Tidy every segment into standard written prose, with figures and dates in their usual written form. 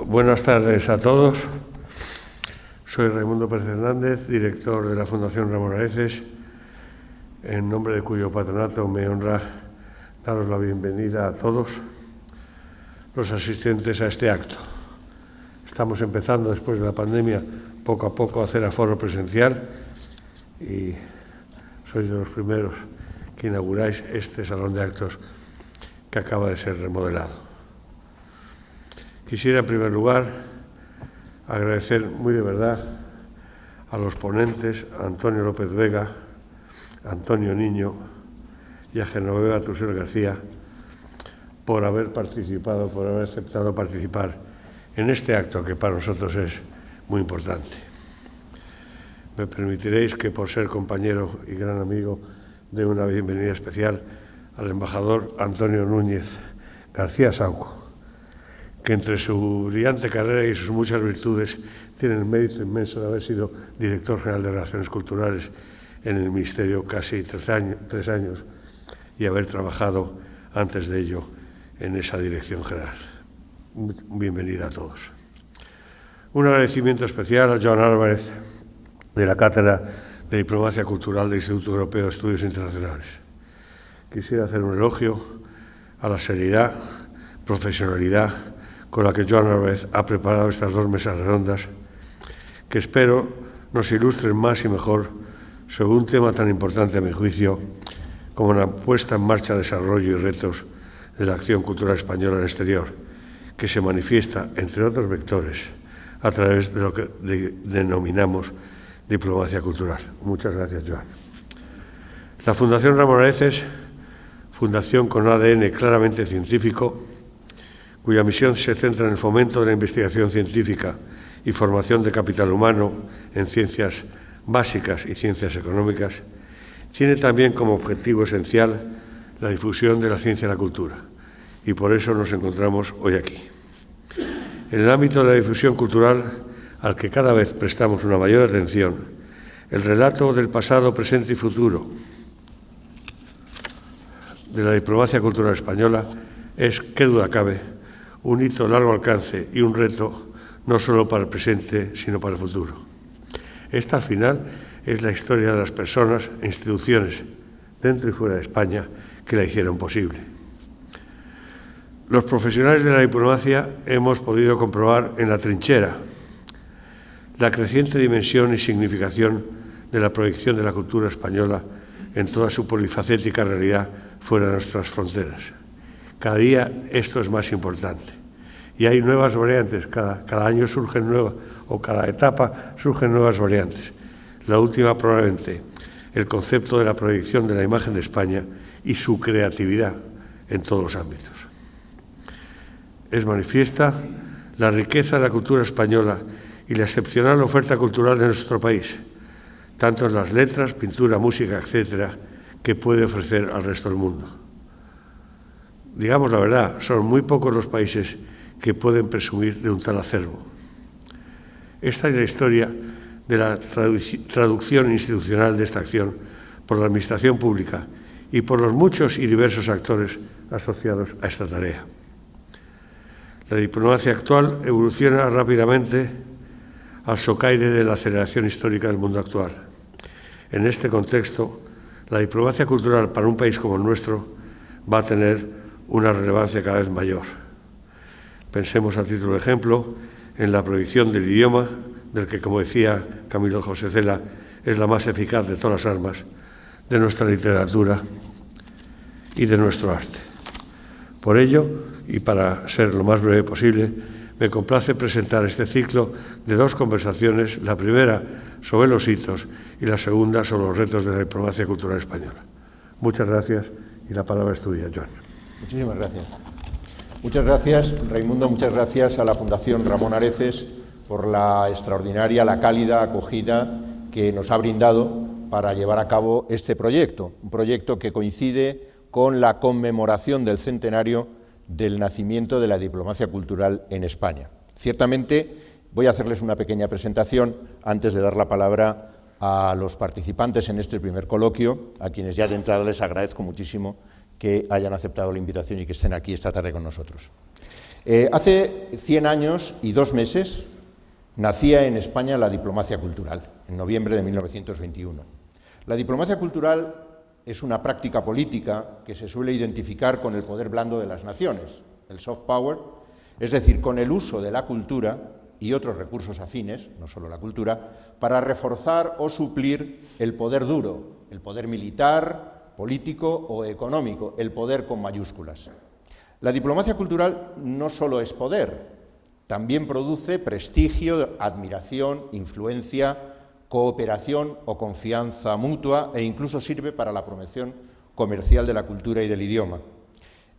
Buenas tardes a todos. Soy Raimundo Pérez Hernández, director de la Fundación Ramón Areces, en nombre de cuyo patronato me honra daros la bienvenida a todos los asistentes a este acto. Estamos empezando, después de la pandemia, poco a poco a hacer aforo presencial y sois de los primeros que inauguráis este salón de actos que acaba de ser remodelado. Quisiera, en primer lugar, agradecer muy de verdad a los ponentes, a Antonio López Vega, a Antonio Niño y a Genoveva Tusell García, por haber participado, por haber aceptado participar en este acto que para nosotros es muy importante. Me permitiréis que, por ser compañero y gran amigo, dé una bienvenida especial al embajador Antonio Núñez García Sauco, que entre su brillante carrera y sus muchas virtudes tiene el mérito inmenso de haber sido director general de Relaciones Culturales en el Ministerio casi 3 años y haber trabajado antes de ello en esa dirección general. Bienvenida a todos. Un agradecimiento especial a Joan Álvarez, de la Cátedra de Diplomacia Cultural del Instituto Europeo de Estudios Internacionales. Quisiera hacer un elogio a la seriedad, profesionalidad con la que Joan Álvarez ha preparado estas 2 mesas redondas, que espero nos ilustren más y mejor sobre un tema tan importante, a mi juicio, como la puesta en marcha, desarrollo y retos de la acción cultural española en el exterior, que se manifiesta, entre otros vectores, a través de lo que denominamos diplomacia cultural. Muchas gracias, Joan. La Fundación Ramón Areces, fundación con ADN claramente científico, cuya misión se centra en el fomento de la investigación científica y formación de capital humano en ciencias básicas y ciencias económicas, tiene también como objetivo esencial la difusión de la ciencia y la cultura, y por eso nos encontramos hoy aquí. En el ámbito de la difusión cultural, al que cada vez prestamos una mayor atención, el relato del pasado, presente y futuro de la diplomacia cultural española es, qué duda cabe, un hito de largo alcance y un reto no solo para el presente, sino para el futuro. Esta, al final, es la historia de las personas e instituciones, dentro y fuera de España, que la hicieron posible. Los profesionales de la diplomacia hemos podido comprobar en la trinchera la creciente dimensión y significación de la proyección de la cultura española en toda su polifacética realidad fuera de nuestras fronteras. Cada día esto es más importante y hay nuevas variantes, cada año surgen nuevas, o cada etapa surgen nuevas variantes. La última probablemente el concepto de la proyección de la imagen de España y su creatividad en todos los ámbitos. Es manifiesta la riqueza de la cultura española y la excepcional oferta cultural de nuestro país, tanto en las letras, pintura, música, etcétera, que puede ofrecer al resto del mundo. Digamos la verdad, son muy pocos los países que pueden presumir de un tal acervo. Esta es la historia de la traducción institucional de esta acción por la Administración Pública y por los muchos y diversos actores asociados a esta tarea. La diplomacia actual evoluciona rápidamente al socaire de la aceleración histórica del mundo actual. En este contexto, la diplomacia cultural para un país como el nuestro va a tener una relevancia cada vez mayor. Pensemos, a título de ejemplo, en la prohibición del idioma, del que, como decía Camilo José Cela, es la más eficaz de todas las armas, de nuestra literatura y de nuestro arte. Por ello, y para ser lo más breve posible, me complace presentar este ciclo de 2 conversaciones, la primera sobre los hitos y la segunda sobre los retos de la diplomacia cultural española. Muchas gracias y la palabra es tuya, Joan. Muchísimas gracias. Muchas gracias, Raimundo, muchas gracias a la Fundación Ramón Areces por la extraordinaria, la cálida acogida que nos ha brindado para llevar a cabo este proyecto, un proyecto que coincide con la conmemoración del centenario del nacimiento de la diplomacia cultural en España. Ciertamente, voy a hacerles una pequeña presentación antes de dar la palabra a los participantes en este primer coloquio, a quienes ya de entrada les agradezco muchísimo que hayan aceptado la invitación y que estén aquí esta tarde con nosotros. Hace 100 años y 2 meses nacía en España la diplomacia cultural, en noviembre de 1921. La diplomacia cultural es una práctica política que se suele identificar con el poder blando de las naciones, el soft power, es decir, con el uso de la cultura y otros recursos afines, no solo la cultura, para reforzar o suplir el poder duro, el poder militar, político o económico, el poder con mayúsculas. La diplomacia cultural no solo es poder, también produce prestigio, admiración, influencia, cooperación o confianza mutua e incluso sirve para la promoción comercial de la cultura y del idioma.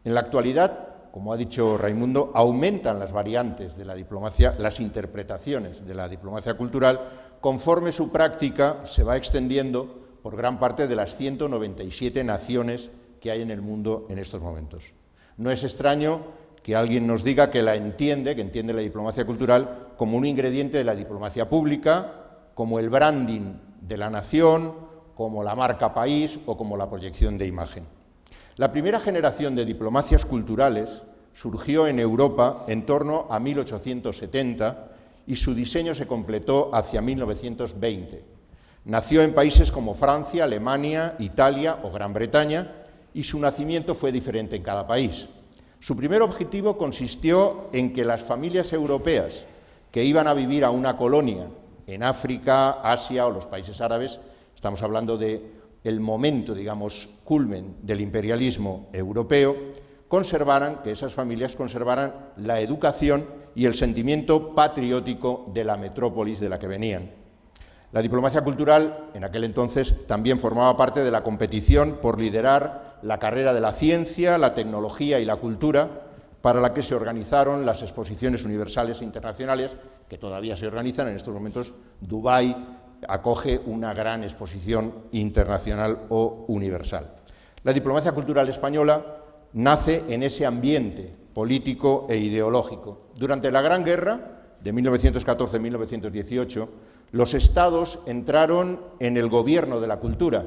En la actualidad, como ha dicho Raimundo, aumentan las variantes de la diplomacia, las interpretaciones de la diplomacia cultural, conforme su práctica se va extendiendo por gran parte de las 197 naciones que hay en el mundo en estos momentos. No es extraño que alguien nos diga que entiende la diplomacia cultural como un ingrediente de la diplomacia pública, como el branding de la nación, como la marca país o como la proyección de imagen. La primera generación de diplomacias culturales surgió en Europa en torno a 1870 y su diseño se completó hacia 1920. Nació en países como Francia, Alemania, Italia o Gran Bretaña y su nacimiento fue diferente en cada país. Su primer objetivo consistió en que las familias europeas que iban a vivir a una colonia en África, Asia o los países árabes, estamos hablando del momento, digamos, culmen del imperialismo europeo, que esas familias conservaran la educación y el sentimiento patriótico de la metrópolis de la que venían. La diplomacia cultural, en aquel entonces, también formaba parte de la competición por liderar la carrera de la ciencia, la tecnología y la cultura, para la que se organizaron las exposiciones universales e internacionales, que todavía se organizan en estos momentos. Dubái acoge una gran exposición internacional o universal. La diplomacia cultural española nace en ese ambiente político e ideológico. Durante la Gran Guerra, de 1914-1918, los estados entraron en el gobierno de la cultura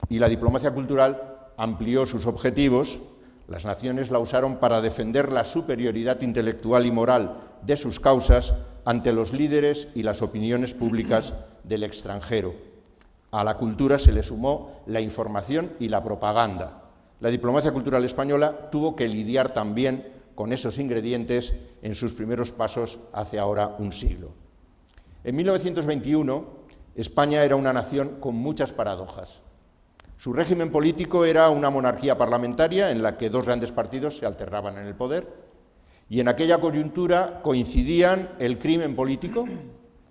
y la diplomacia cultural amplió sus objetivos. Las naciones la usaron para defender la superioridad intelectual y moral de sus causas ante los líderes y las opiniones públicas del extranjero. A la cultura se le sumó la información y la propaganda. La diplomacia cultural española tuvo que lidiar también con esos ingredientes en sus primeros pasos hace ahora un siglo. En 1921, España era una nación con muchas paradojas. Su régimen político era una monarquía parlamentaria en la que 2 grandes partidos se alternaban en el poder, y en aquella coyuntura coincidían el crimen político.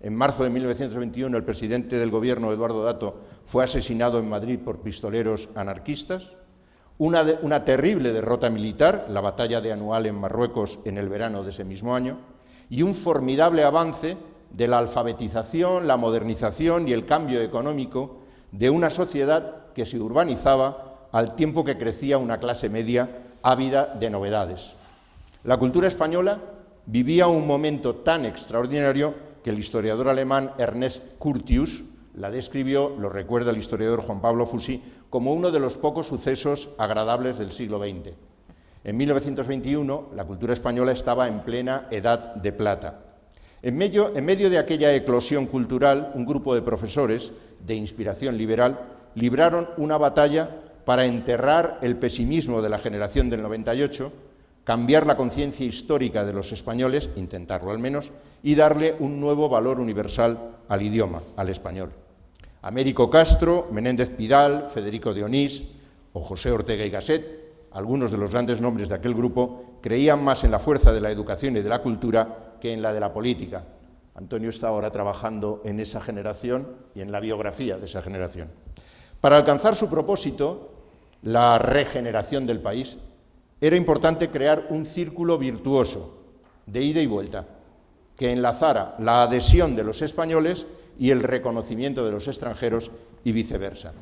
En marzo de 1921 el presidente del gobierno, Eduardo Dato, fue asesinado en Madrid por pistoleros anarquistas, una terrible derrota militar, la batalla de Anual en Marruecos en el verano de ese mismo año, y un formidable avance de la alfabetización, la modernización y el cambio económico de una sociedad que se urbanizaba al tiempo que crecía una clase media ávida de novedades. La cultura española vivía un momento tan extraordinario que el historiador alemán Ernest Curtius la describió, lo recuerda el historiador Juan Pablo Fusí, como uno de los pocos sucesos agradables del siglo XX. En 1921 la cultura española estaba en plena edad de plata. En medio de aquella eclosión cultural, un grupo de profesores de inspiración liberal libraron una batalla para enterrar el pesimismo de la generación del 98, cambiar la conciencia histórica de los españoles, intentarlo al menos, y darle un nuevo valor universal al idioma, al español. Américo Castro, Menéndez Pidal, Federico de Onís o José Ortega y Gasset, algunos de los grandes nombres de aquel grupo, creían más en la fuerza de la educación y de la cultura que en la de la política. Antonio está ahora trabajando en esa generación y en la biografía de esa generación. Para alcanzar su propósito, la regeneración del país, era importante crear un círculo virtuoso de ida y vuelta que enlazara la adhesión de los españoles y el reconocimiento de los extranjeros y viceversa.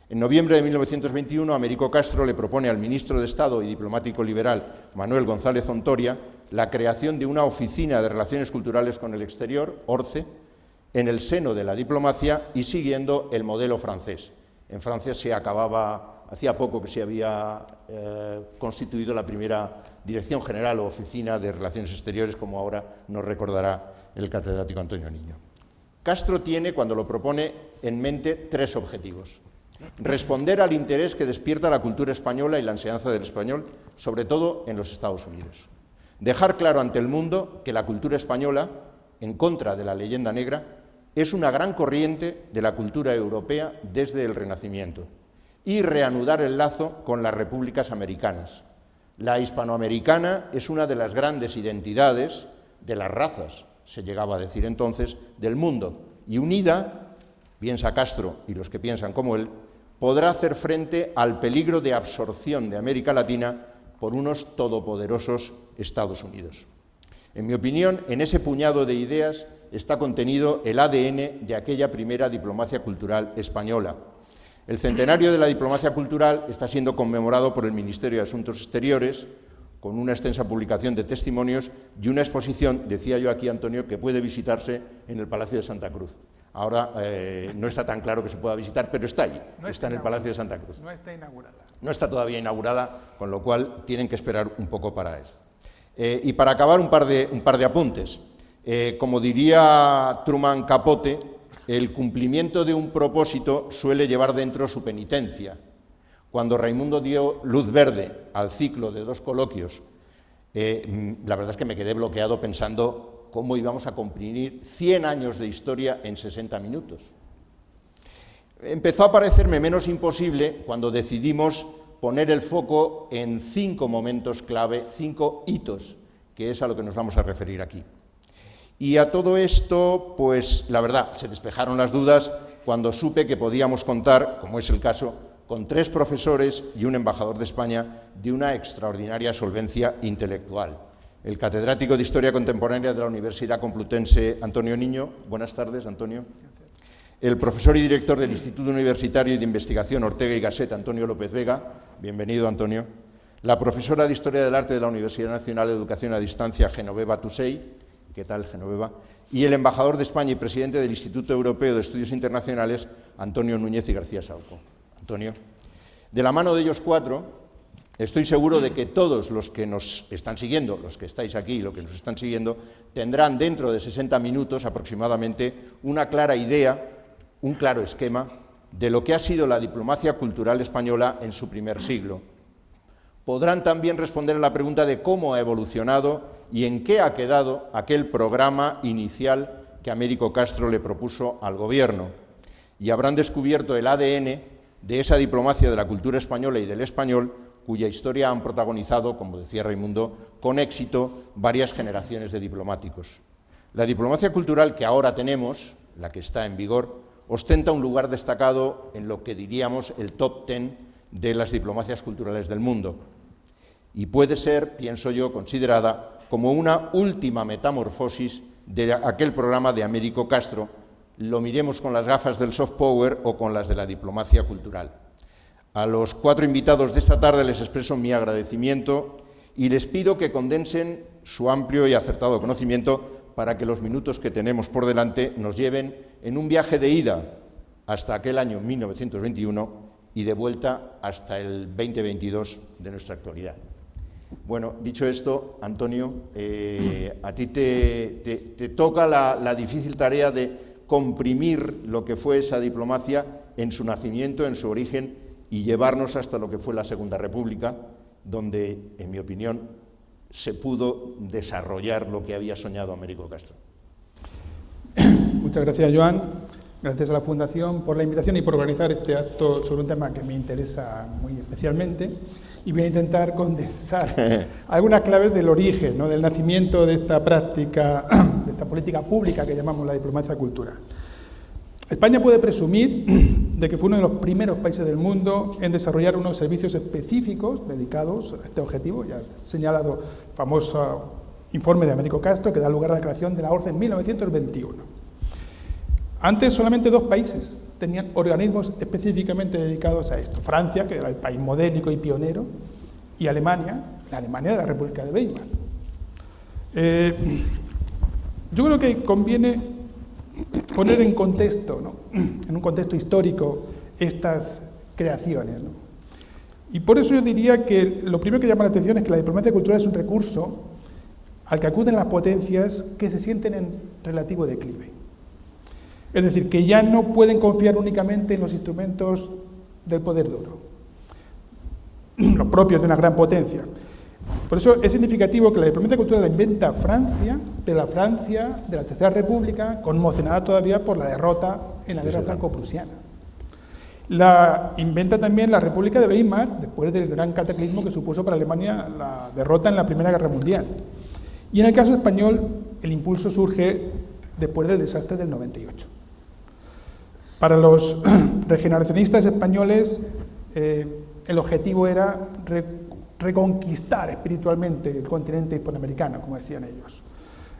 En noviembre de 1921, Américo Castro le propone al ministro de Estado y diplomático liberal Manuel González Ontoria la creación de una oficina de relaciones culturales con el exterior, ORCE, en el seno de la diplomacia y siguiendo el modelo francés. En Francia se acababa hacía poco que se había constituido la primera Dirección General o Oficina de Relaciones Exteriores, como ahora nos recordará el catedrático Antonio Niño. Castro tiene, cuando lo propone, en mente 3 objetivos. Responder al interés que despierta la cultura española y la enseñanza del español, sobre todo en los Estados Unidos. Dejar claro ante el mundo que la cultura española, en contra de la leyenda negra, es una gran corriente de la cultura europea desde el Renacimiento, y reanudar el lazo con las repúblicas americanas. La hispanoamericana es una de las grandes identidades de las razas, se llegaba a decir entonces, del mundo, y unida, piensa Castro y los que piensan como él, podrá hacer frente al peligro de absorción de América Latina por unos todopoderosos Estados Unidos. En mi opinión, en ese puñado de ideas está contenido el ADN de aquella primera diplomacia cultural española. El centenario de la diplomacia cultural está siendo conmemorado por el Ministerio de Asuntos Exteriores, con una extensa publicación de testimonios y una exposición, decía yo aquí, Antonio, que puede visitarse en el Palacio de Santa Cruz. Ahora no está tan claro que se pueda visitar, pero está allí, está en el Palacio de Santa Cruz. No está inaugurada. No está todavía inaugurada, con lo cual tienen que esperar un poco para esto. Y para acabar, un par de apuntes. Como diría Truman Capote, el cumplimiento de un propósito suele llevar dentro su penitencia. Cuando Raimundo dio luz verde al ciclo de 2 coloquios, la verdad es que me quedé bloqueado pensando cómo íbamos a comprimir 100 años de historia en 60 minutos. Empezó a parecerme menos imposible cuando decidimos poner el foco en 5 momentos clave, 5 hitos, que es a lo que nos vamos a referir aquí. Y a todo esto, pues la verdad, se despejaron las dudas cuando supe que podíamos contar, como es el caso, con 3 profesores y un embajador de España de una extraordinaria solvencia intelectual. El catedrático de Historia Contemporánea de la Universidad Complutense, Antonio Niño. Buenas tardes, Antonio. El profesor y director del Instituto Universitario de Investigación Ortega y Gasset, Antonio López Vega. Bienvenido, Antonio. La profesora de Historia del Arte de la Universidad Nacional de Educación a Distancia, Genoveva Tusey. ¿Qué tal, Genoveva? Y el embajador de España y presidente del Instituto Europeo de Estudios Internacionales, Antonio Núñez y García Sauco. Antonio, de la mano de ellos 4, estoy seguro de que todos los que nos están siguiendo, los que estáis aquí y los que nos están siguiendo, tendrán dentro de 60 minutos aproximadamente una clara idea, un claro esquema de lo que ha sido la diplomacia cultural española en su primer siglo. Podrán también responder a la pregunta de cómo ha evolucionado y en qué ha quedado aquel programa inicial que Américo Castro le propuso al gobierno. Y habrán descubierto el ADN de esa diplomacia de la cultura española y del español, cuya historia han protagonizado, como decía Raimundo, con éxito varias generaciones de diplomáticos. La diplomacia cultural que ahora tenemos, la que está en vigor, ostenta un lugar destacado en lo que diríamos el top 10 de las diplomacias culturales del mundo. Y puede ser, pienso yo, considerada como una última metamorfosis de aquel programa de Américo Castro, lo miremos con las gafas del soft power o con las de la diplomacia cultural. A los 4 invitados de esta tarde les expreso mi agradecimiento y les pido que condensen su amplio y acertado conocimiento para que los minutos que tenemos por delante nos lleven en un viaje de ida hasta aquel año 1921 y de vuelta hasta el 2022 de nuestra actualidad. Bueno, dicho esto, Antonio, a ti te toca la difícil tarea de comprimir lo que fue esa diplomacia en su nacimiento, en su origen, y llevarnos hasta lo que fue la Segunda República, donde, en mi opinión, se pudo desarrollar lo que había soñado Américo Castro. Muchas gracias, Joan. Gracias a la Fundación por la invitación y por organizar este acto sobre un tema que me interesa muy especialmente. Y voy a intentar condensar algunas claves del origen, ¿no?, del nacimiento de esta práctica, de esta política pública que llamamos la diplomacia cultural. España puede presumir de que fue uno de los primeros países del mundo en desarrollar unos servicios específicos dedicados a este objetivo. Ya he señalado el famoso informe de Américo Castro que da lugar a la creación de la ORCE en 1921. Antes solamente 2 países tenían organismos específicamente dedicados a esto. Francia, que era el país modélico y pionero, y Alemania, la Alemania de la República de Weimar. Yo creo que conviene poner en contexto, ¿no?, en un contexto histórico, estas creaciones, ¿no? Y por eso yo diría que lo primero que llama la atención es que la diplomacia cultural es un recurso al que acuden las potencias que se sienten en relativo declive. Es decir, que ya no pueden confiar únicamente en los instrumentos del poder duro, los propios de una gran potencia. Por eso es significativo que la diplomacia cultural la inventa Francia, pero la Francia de la Tercera República, conmocionada todavía por la derrota en la guerra franco-prusiana. La inventa también la República de Weimar, después del gran cataclismo que supuso para Alemania la derrota en la Primera Guerra Mundial. Y en el caso español, el impulso surge después del desastre del 98. Para los regeneracionistas españoles, el objetivo era reconquistar espiritualmente el continente hispanoamericano, como decían ellos.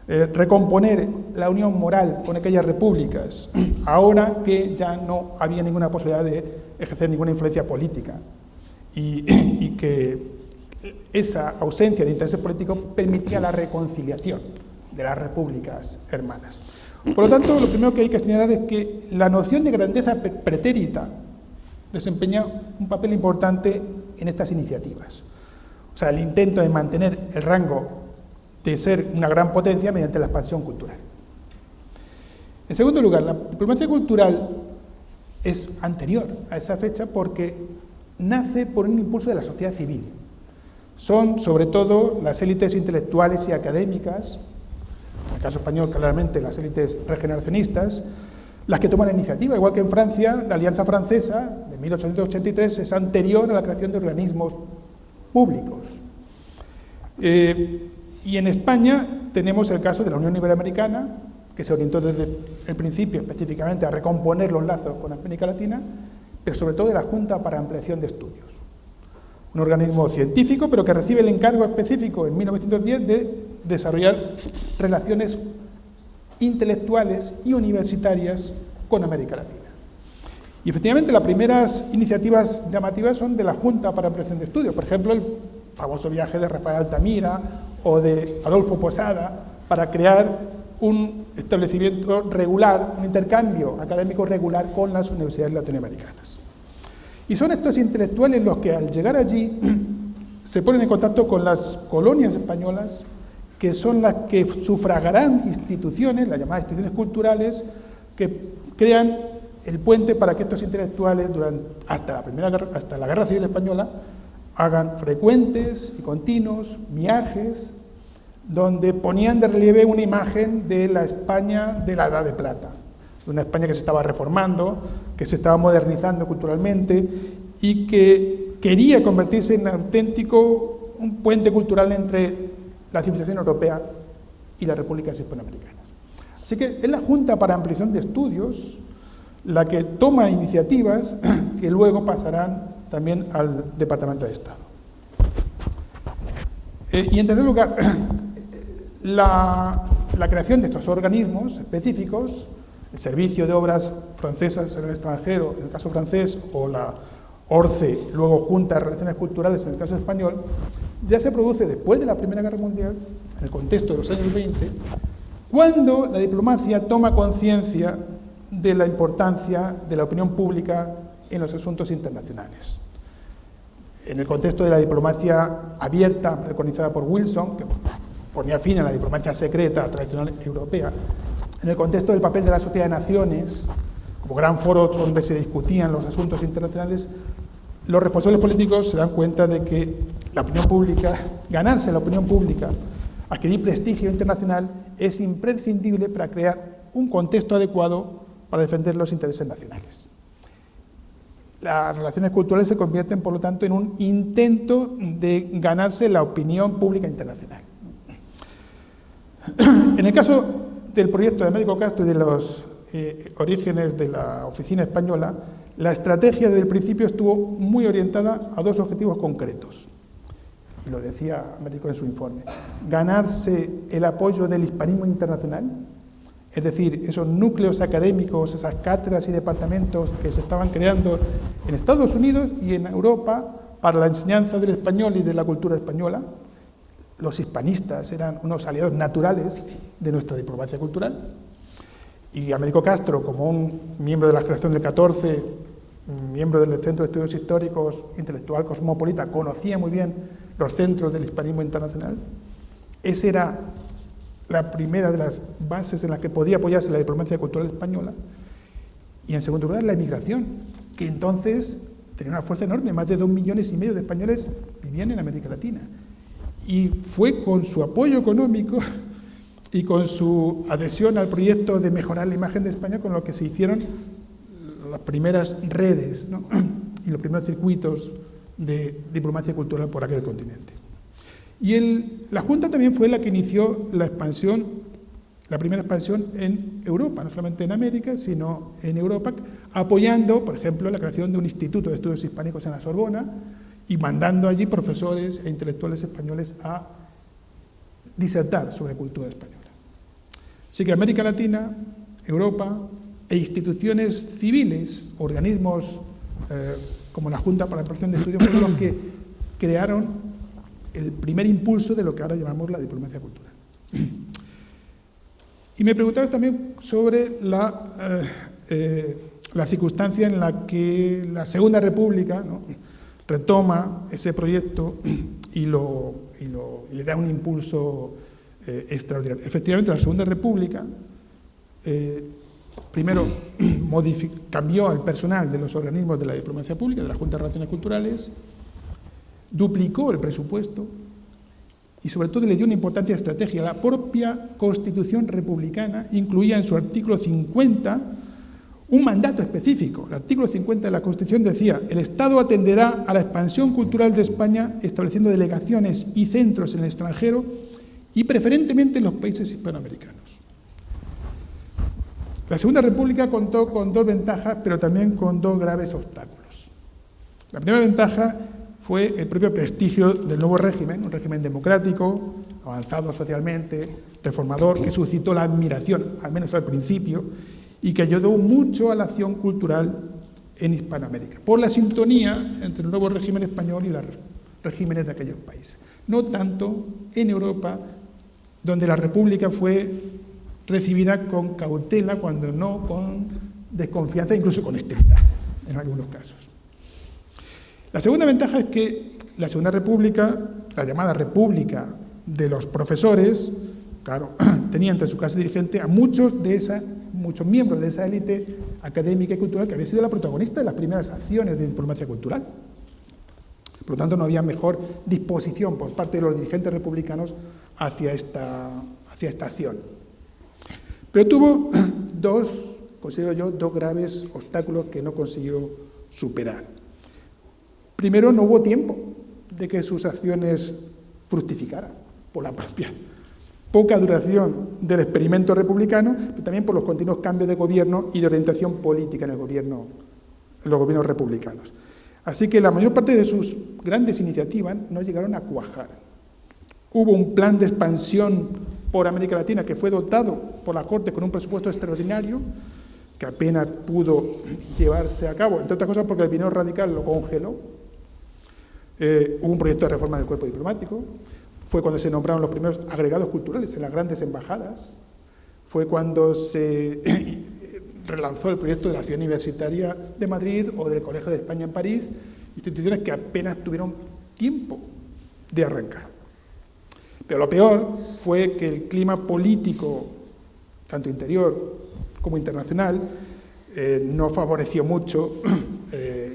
Recomponer la unión moral con aquellas repúblicas, ahora que ya no había ninguna posibilidad de ejercer ninguna influencia política y que esa ausencia de intereses políticos permitía la reconciliación de las repúblicas hermanas. Por lo tanto, lo primero que hay que señalar es que la noción de grandeza pretérita desempeña un papel importante en estas iniciativas. O sea, el intento de mantener el rango de ser una gran potencia mediante la expansión cultural. En segundo lugar, la diplomacia cultural es anterior a esa fecha porque nace por un impulso de la sociedad civil. Son, sobre todo, las élites intelectuales y académicas, en el caso español, claramente, las élites regeneracionistas, las que toman la iniciativa, igual que en Francia, la Alianza Francesa, de 1883, es anterior a la creación de organismos públicos. Y en España tenemos el caso de la Unión Iberoamericana, que se orientó desde el principio específicamente a recomponer los lazos con América Latina, pero sobre todo de la Junta para Ampliación de Estudios. Un organismo científico, pero que recibe el encargo específico en 1910 de desarrollar relaciones intelectuales y universitarias con América Latina. Y efectivamente las primeras iniciativas llamativas son de la Junta para Ampliación de Estudios, por ejemplo el famoso viaje de Rafael Altamira o de Adolfo Posada para crear un establecimiento regular, un intercambio académico regular con las universidades latinoamericanas. Y son estos intelectuales los que al llegar allí se ponen en contacto con las colonias españolas, que son las que sufragarán instituciones, las llamadas instituciones culturales, que crean el puente para que estos intelectuales, hasta la Guerra Civil Española, hagan frecuentes y continuos viajes donde ponían de relieve una imagen de la España de la Edad de Plata, de una España que se estaba reformando, que se estaba modernizando culturalmente y que quería convertirse en un puente cultural entre la civilización europea y las repúblicas hispanoamericanas. Así que es la Junta para Ampliación de Estudios la que toma iniciativas que luego pasarán también al Departamento de Estado. Y en tercer lugar, la creación de estos organismos específicos, el Servicio de Obras Francesas en el extranjero, en el caso francés, o la ORCE, luego Junta de Relaciones Culturales en el caso español, ya se produce después de la Primera Guerra Mundial, en el contexto de los años 20, cuando la diplomacia toma conciencia de la importancia de la opinión pública en los asuntos internacionales. En el contexto de la diplomacia abierta, preconizada por Wilson, que ponía fin a la diplomacia secreta tradicional europea, en el contexto del papel de la Sociedad de Naciones, como gran foro donde se discutían los asuntos internacionales, los responsables políticos se dan cuenta de que la opinión pública, ganarse la opinión pública, adquirir prestigio internacional, es imprescindible para crear un contexto adecuado para defender los intereses nacionales. Las relaciones culturales se convierten, por lo tanto, en un intento de ganarse la opinión pública internacional. En el caso del proyecto de Américo Castro y de los orígenes de la oficina española, la estrategia desde el principio estuvo muy orientada a dos objetivos concretos. Y lo decía Américo en su informe. Ganarse el apoyo del hispanismo internacional, es decir, esos núcleos académicos, esas cátedras y departamentos que se estaban creando en Estados Unidos y en Europa para la enseñanza del español y de la cultura española. Los hispanistas eran unos aliados naturales de nuestra diplomacia cultural. Y Américo Castro, como un miembro de la generación del 14, miembro del Centro de Estudios Históricos, intelectual cosmopolita, conocía muy bien los centros del hispanismo internacional. Esa era la primera de las bases en las que podía apoyarse la diplomacia cultural española. Y en segundo lugar, la emigración, que entonces tenía una fuerza enorme. Más de 2,5 millones de españoles vivían en América Latina. Y fue con su apoyo económico y con su adhesión al proyecto de mejorar la imagen de España con lo que se hicieron las primeras redes, ¿no?, y los primeros circuitos de diplomacia cultural por aquel continente. Y la Junta también fue la que inició la expansión, la primera expansión en Europa, no solamente en América, sino en Europa, apoyando, por ejemplo, la creación de un instituto de estudios hispánicos en la Sorbona y mandando allí profesores e intelectuales españoles a disertar sobre cultura española. Así que América Latina, Europa e instituciones civiles, organismos como la Junta para la Protección de Estudios, fueron los que crearon el primer impulso de lo que ahora llamamos la diplomacia cultural. Y me preguntaba también sobre la circunstancia en la que la Segunda República, ¿no?, retoma ese proyecto y le da un impulso extraordinario. Efectivamente, la Segunda República primero cambió el personal de los organismos de la diplomacia pública, de la Junta de Relaciones Culturales, duplicó el presupuesto y sobre todo le dio una importancia estratégica. La propia Constitución republicana incluía en su artículo 50 un mandato específico. El artículo 50 de la Constitución decía: el Estado atenderá a la expansión cultural de España estableciendo delegaciones y centros en el extranjero y preferentemente en los países hispanoamericanos. La Segunda República contó con 2 ventajas, pero también con 2 graves obstáculos. La primera ventaja fue el propio prestigio del nuevo régimen, un régimen democrático, avanzado socialmente, reformador, que suscitó la admiración, al menos al principio, y que ayudó mucho a la acción cultural en Hispanoamérica, por la sintonía entre el nuevo régimen español y los regímenes de aquellos países. No tanto en Europa, donde la República fue recibida con cautela, cuando no con desconfianza, incluso con hostilidad, en algunos casos. La segunda ventaja es que la Segunda República, la llamada República de los profesores, claro, tenía entre su clase dirigente a muchos miembros de esa élite académica y cultural que había sido la protagonista de las primeras acciones de diplomacia cultural. Por lo tanto, no había mejor disposición por parte de los dirigentes republicanos hacia esta acción. Pero tuvo considero yo, 2 graves obstáculos que no consiguió superar. Primero, no hubo tiempo de que sus acciones fructificaran por la propia poca duración del experimento republicano, pero también por los continuos cambios de gobierno y de orientación política en los gobiernos republicanos. Así que la mayor parte de sus grandes iniciativas no llegaron a cuajar. Hubo un plan de expansión por América Latina que fue dotado por la Corte con un presupuesto extraordinario que apenas pudo llevarse a cabo, entre otras cosas porque el Binomio Radical lo congeló. Hubo un proyecto de reforma del cuerpo diplomático, fue cuando se nombraron los primeros agregados culturales en las grandes embajadas, fue cuando se relanzó el proyecto de la Ciudad Universitaria de Madrid o del Colegio de España en París, instituciones que apenas tuvieron tiempo de arrancar. Pero lo peor fue que el clima político, tanto interior como internacional, no favoreció mucho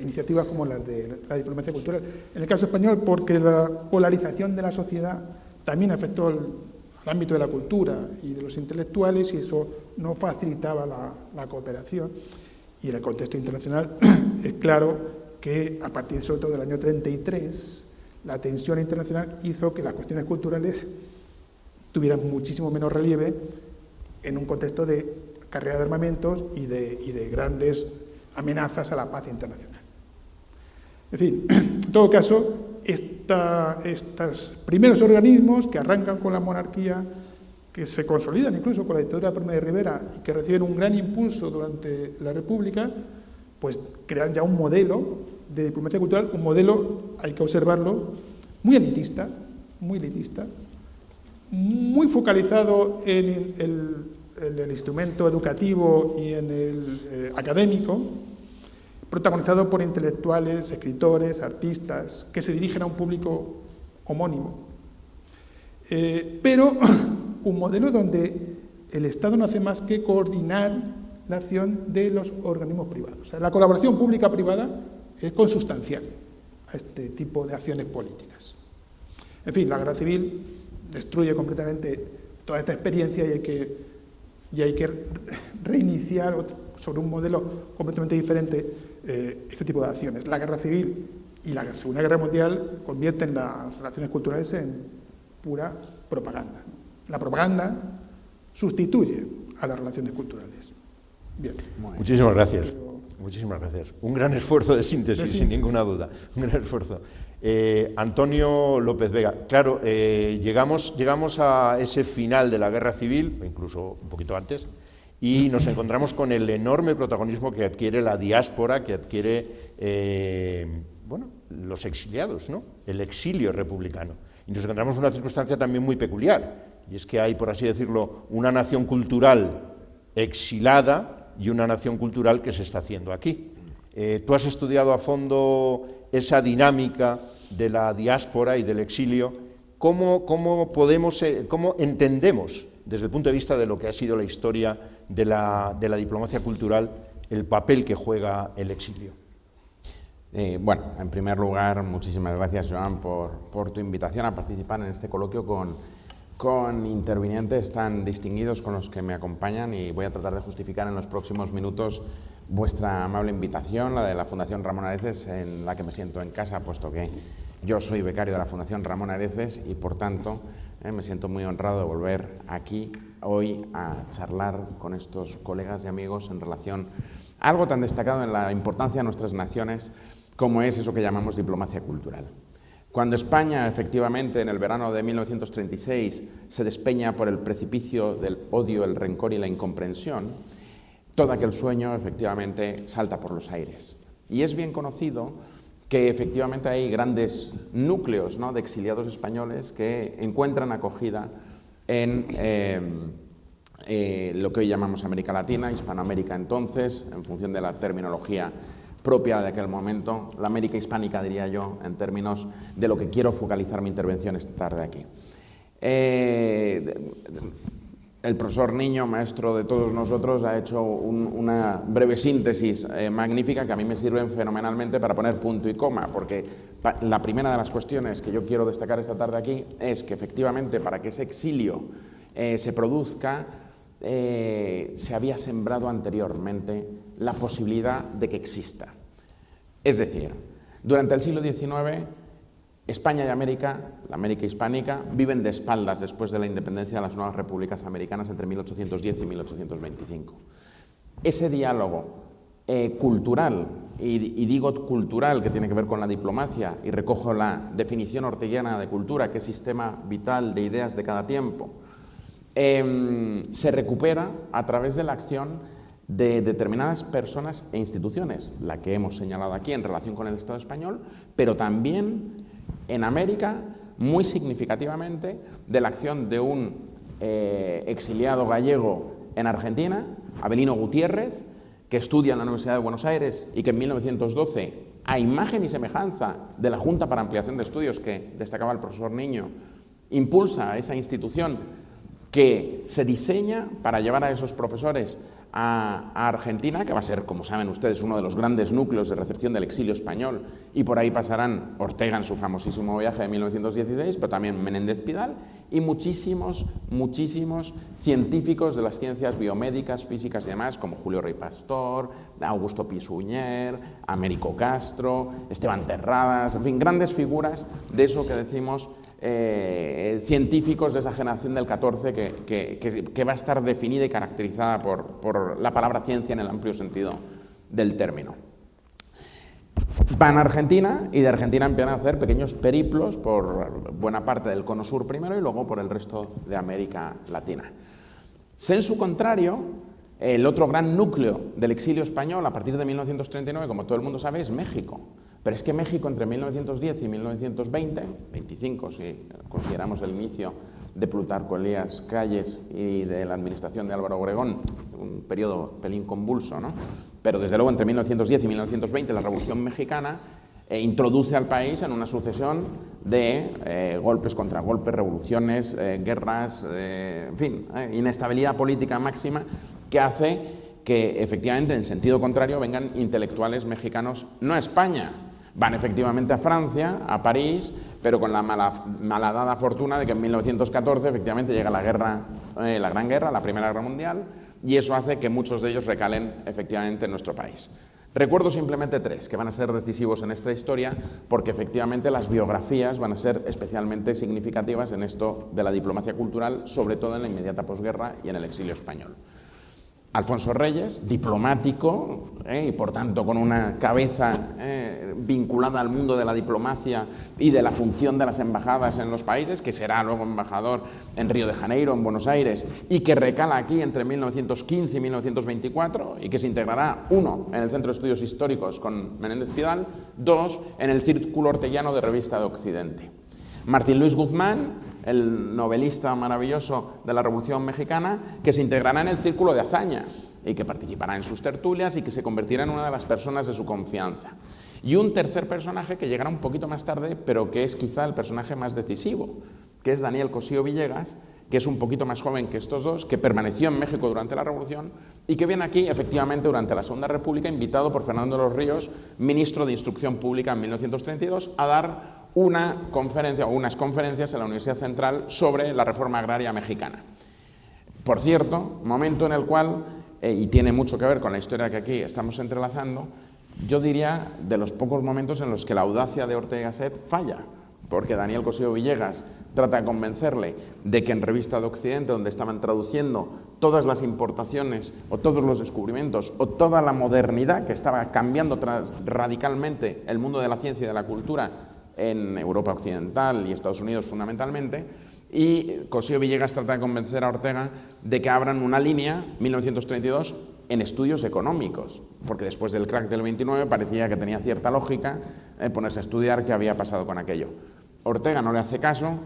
iniciativas como las de la diplomacia cultural. En el caso español, porque la polarización de la sociedad también afectó al ámbito de la cultura y de los intelectuales, y eso no facilitaba la cooperación. Y en el contexto internacional es claro que a partir sobre todo del año 33, la tensión internacional hizo que las cuestiones culturales tuvieran muchísimo menos relieve en un contexto de carrera de armamentos y de grandes amenazas a la paz internacional. En fin, en todo caso, estos primeros organismos que arrancan con la monarquía, que se consolidan incluso con la dictadura de Primo de Rivera y que reciben un gran impulso durante la República, pues crean ya un modelo de diplomacia cultural, un modelo, hay que observarlo, muy elitista, muy focalizado en el instrumento educativo y en el académico, protagonizado por intelectuales, escritores, artistas, que se dirigen a un público homónimo. Pero un modelo donde el Estado no hace más que coordinar la acción de los organismos privados. O sea, la colaboración pública-privada es consustancial a este tipo de acciones políticas. En fin, la guerra civil destruye completamente toda esta experiencia y hay que reiniciar sobre un modelo completamente diferente este tipo de acciones. La guerra civil y la Segunda Guerra Mundial convierten las relaciones culturales en pura propaganda. La propaganda sustituye a las relaciones culturales. Bien. Muchísimas gracias. Muchísimas gracias. Un gran esfuerzo de síntesis, sin ninguna duda. Un gran esfuerzo. Antonio López Vega, claro, llegamos a ese final de la Guerra Civil, incluso un poquito antes, y nos encontramos con el enorme protagonismo que adquiere la diáspora, que adquiere los exiliados, ¿no? El exilio republicano. Y nos encontramos en una circunstancia también muy peculiar, y es que hay, por así decirlo, una nación cultural exilada y una nación cultural que se está haciendo aquí. Tú has estudiado a fondo esa dinámica de la diáspora y del exilio. ¿Cómo entendemos, desde el punto de vista de lo que ha sido la historia de la diplomacia cultural, el papel que juega el exilio? Bueno, en primer lugar, muchísimas gracias, Joan, por tu invitación a participar en este coloquio con intervinientes tan distinguidos con los que me acompañan, y voy a tratar de justificar en los próximos minutos vuestra amable invitación, la de la Fundación Ramón Areces, en la que me siento en casa, puesto que yo soy becario de la Fundación Ramón Areces y, por tanto, me siento muy honrado de volver aquí hoy a charlar con estos colegas y amigos en relación a algo tan destacado en la importancia de nuestras naciones como es eso que llamamos diplomacia cultural. Cuando España, efectivamente, en el verano de 1936 se despeña por el precipicio del odio, el rencor y la incomprensión, todo aquel sueño, efectivamente, salta por los aires. Y es bien conocido que, efectivamente, hay grandes núcleos, ¿no?, de exiliados españoles que encuentran acogida en lo que hoy llamamos América Latina, Hispanoamérica entonces, en función de la terminología propia de aquel momento, la América hispánica, diría yo, en términos de lo que quiero focalizar mi intervención esta tarde aquí. El profesor Niño, maestro de todos nosotros, ha hecho una breve síntesis magnífica que a mí me sirve fenomenalmente para poner punto y coma, porque la primera de las cuestiones que yo quiero destacar esta tarde aquí es que, efectivamente, para que ese exilio se produzca, se había sembrado anteriormente la posibilidad de que exista. Es decir, durante el siglo XIX, España y América, la América hispánica, viven de espaldas después de la independencia de las nuevas repúblicas americanas entre 1810 y 1825. Ese diálogo cultural, y digo cultural, que tiene que ver con la diplomacia, y recojo la definición orteguiana de cultura, que es sistema vital de ideas de cada tiempo, se recupera a través de la acción de determinadas personas e instituciones, la que hemos señalado aquí en relación con el Estado español, pero también en América, muy significativamente, de la acción de un exiliado gallego en Argentina, Avelino Gutiérrez, que estudia en la Universidad de Buenos Aires y que en 1912, a imagen y semejanza de la Junta para Ampliación de Estudios que destacaba el profesor Niño, impulsa esa institución que se diseña para llevar a esos profesores a Argentina, que va a ser, como saben ustedes, uno de los grandes núcleos de recepción del exilio español, y por ahí pasarán Ortega en su famosísimo viaje de 1916, pero también Menéndez Pidal, y muchísimos científicos de las ciencias biomédicas, físicas y demás, como Julio Rey Pastor, Augusto Pisuñer, Américo Castro, Esteban Terradas, en fin, grandes figuras de eso que decimos científicos de esa generación del 14 que va a estar definida y caracterizada por la palabra ciencia en el amplio sentido del término. Van a Argentina y de Argentina empiezan a hacer pequeños periplos por buena parte del cono sur primero y luego por el resto de América Latina. Sensu contrario, el otro gran núcleo del exilio español a partir de 1939, como todo el mundo sabe, es México. Pero es que México entre 1910 y 1920, 25 si consideramos el inicio de Plutarco Elías Calles y de la administración de Álvaro Obregón, un periodo pelín convulso, ¿no? Pero desde luego entre 1910 y 1920 la Revolución Mexicana introduce al país en una sucesión de golpes contra golpes, revoluciones, guerras, en fin, inestabilidad política máxima que hace que efectivamente en sentido contrario vengan intelectuales mexicanos no a España, van efectivamente a Francia, a París, pero con la malhadada fortuna de que en 1914 efectivamente llega la Gran Guerra, la Primera Guerra Mundial, y eso hace que muchos de ellos recalen efectivamente en nuestro país. Recuerdo simplemente 3 que van a ser decisivos en esta historia porque efectivamente las biografías van a ser especialmente significativas en esto de la diplomacia cultural, sobre todo en la inmediata posguerra y en el exilio español. Alfonso Reyes, diplomático y por tanto con una cabeza vinculada al mundo de la diplomacia y de la función de las embajadas en los países, que será luego embajador en Río de Janeiro, en Buenos Aires, y que recala aquí entre 1915 y 1924 y que se integrará, 1, en el Centro de Estudios Históricos con Menéndez Pidal, 2, en el Círculo Orteguiano de Revista de Occidente. Martín Luis Guzmán, el novelista maravilloso de la Revolución Mexicana, que se integrará en el Círculo de Azaña y que participará en sus tertulias y que se convertirá en una de las personas de su confianza. Y un tercer personaje que llegará un poquito más tarde, pero que es quizá el personaje más decisivo, que es Daniel Cosío Villegas, que es un poquito más joven que estos dos, que permaneció en México durante la Revolución y que viene aquí efectivamente durante la Segunda República, invitado por Fernando de los Ríos, ministro de Instrucción Pública en 1932, a dar una conferencia o unas conferencias en la Universidad Central sobre la reforma agraria mexicana. Por cierto, momento en el cual, y tiene mucho que ver con la historia que aquí estamos entrelazando, yo diría de los pocos momentos en los que la audacia de Ortega y Gasset falla, porque Daniel Cosío Villegas trata de convencerle de que en Revista de Occidente, donde estaban traduciendo todas las importaciones o todos los descubrimientos o toda la modernidad que estaba cambiando radicalmente el mundo de la ciencia y de la cultura en Europa Occidental y Estados Unidos fundamentalmente, y Cosío Villegas trata de convencer a Ortega de que abran una línea, 1932, en estudios económicos, porque después del crack del 29 parecía que tenía cierta lógica ponerse a estudiar qué había pasado con aquello. Ortega no le hace caso,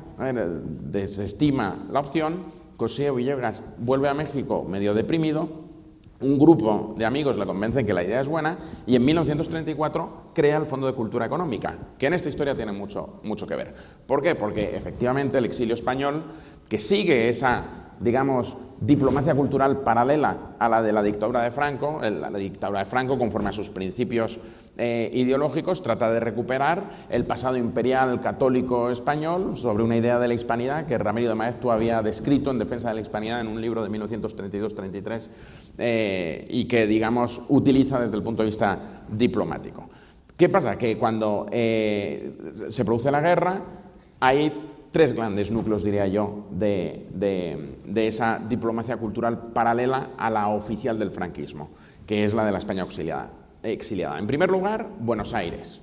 desestima la opción, Cosío Villegas vuelve a México medio deprimido, un grupo de amigos le convencen que la idea es buena y en 1934 crea el Fondo de Cultura Económica, que en esta historia tiene mucho que ver. ¿Por qué? Porque efectivamente el exilio español, que sigue esa, digamos, diplomacia cultural paralela a la de la dictadura de Franco, la dictadura de Franco, conforme a sus principios ideológicos, trata de recuperar el pasado imperial católico español sobre una idea de la hispanidad que Ramiro de Maeztu había descrito en defensa de la hispanidad en un libro de 1932-33 y que, digamos, utiliza desde el punto de vista diplomático. ¿Qué pasa? Que cuando se produce la guerra hay 3 grandes núcleos, diría yo, de esa diplomacia cultural paralela a la oficial del franquismo, que es la de la España exiliada. En primer lugar, Buenos Aires.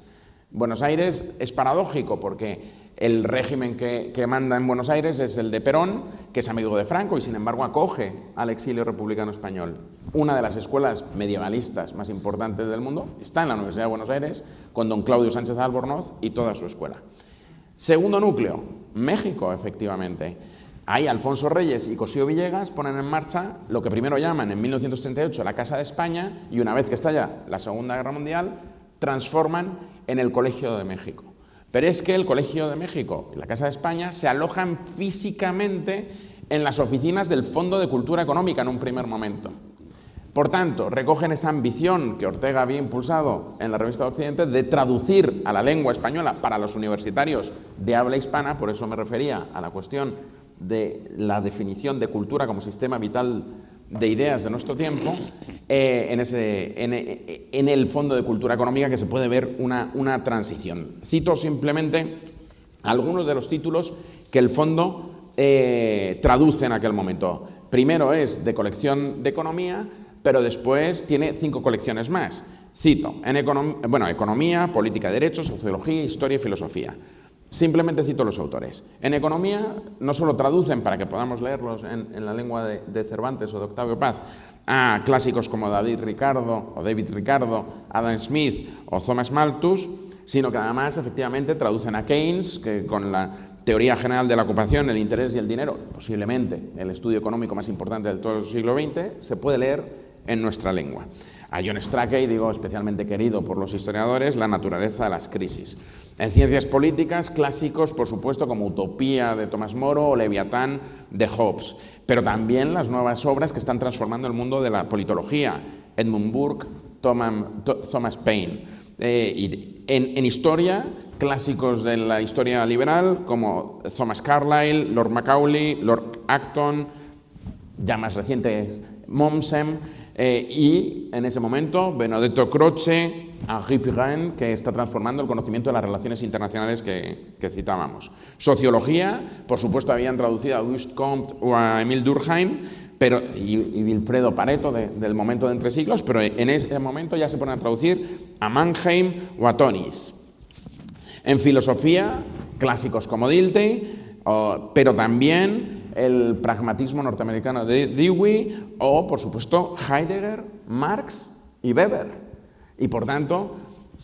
Buenos Aires es paradójico porque el régimen que manda en Buenos Aires es el de Perón, que es amigo de Franco y sin embargo acoge al exilio republicano español. Una de las escuelas medievalistas más importantes del mundo está en la Universidad de Buenos Aires con don Claudio Sánchez Albornoz y toda su escuela. Segundo núcleo, México, efectivamente. Ahí Alfonso Reyes y Cosío Villegas ponen en marcha lo que primero llaman en 1938 la Casa de España y una vez que estalla la Segunda Guerra Mundial transforman en el Colegio de México. Pero es que el Colegio de México y la Casa de España se alojan físicamente en las oficinas del Fondo de Cultura Económica en un primer momento. Por tanto, recogen esa ambición que Ortega había impulsado en la Revista de Occidente de traducir a la lengua española para los universitarios de habla hispana, por eso me refería a la cuestión de la definición de cultura como sistema vital de ideas de nuestro tiempo, en el Fondo de Cultura Económica que se puede ver una transición. Cito simplemente algunos de los títulos que el Fondo traduce en aquel momento. Primero es de colección de economía, pero después tiene 5 colecciones más. Cito, economía, política de derecho, sociología, historia y filosofía. Simplemente cito los autores. En economía no solo traducen, para que podamos leerlos en la lengua de Cervantes o de Octavio Paz, a clásicos como David Ricardo, Adam Smith o Thomas Malthus, sino que además efectivamente traducen a Keynes, que con la Teoría general de la ocupación, el interés y el dinero, posiblemente el estudio económico más importante de todo el siglo XX, se puede leer en nuestra lengua. A John Strachey, digo, especialmente querido por los historiadores, La naturaleza de las crisis. En ciencias políticas, clásicos, por supuesto, como Utopía de Tomás Moro o Leviatán de Hobbes, pero también las nuevas obras que están transformando el mundo de la politología, Edmund Burke, Thomas Paine. Y en historia, clásicos de la historia liberal como Thomas Carlyle, Lord Macaulay, Lord Acton, ya más recientes Mommsen, y en ese momento Benedetto Croce, Henri Pirenne, que está transformando el conocimiento de las relaciones internacionales que citábamos. Sociología, por supuesto, habían traducido a Auguste Comte o a Émile Durkheim, y Wilfredo Pareto del momento de Entre Siglos, pero en ese momento ya se ponen a traducir a Mannheim o a Tonis. En filosofía, clásicos como Dilthey, pero también el pragmatismo norteamericano de Dewey o, por supuesto, Heidegger, Marx y Weber. Y, por tanto,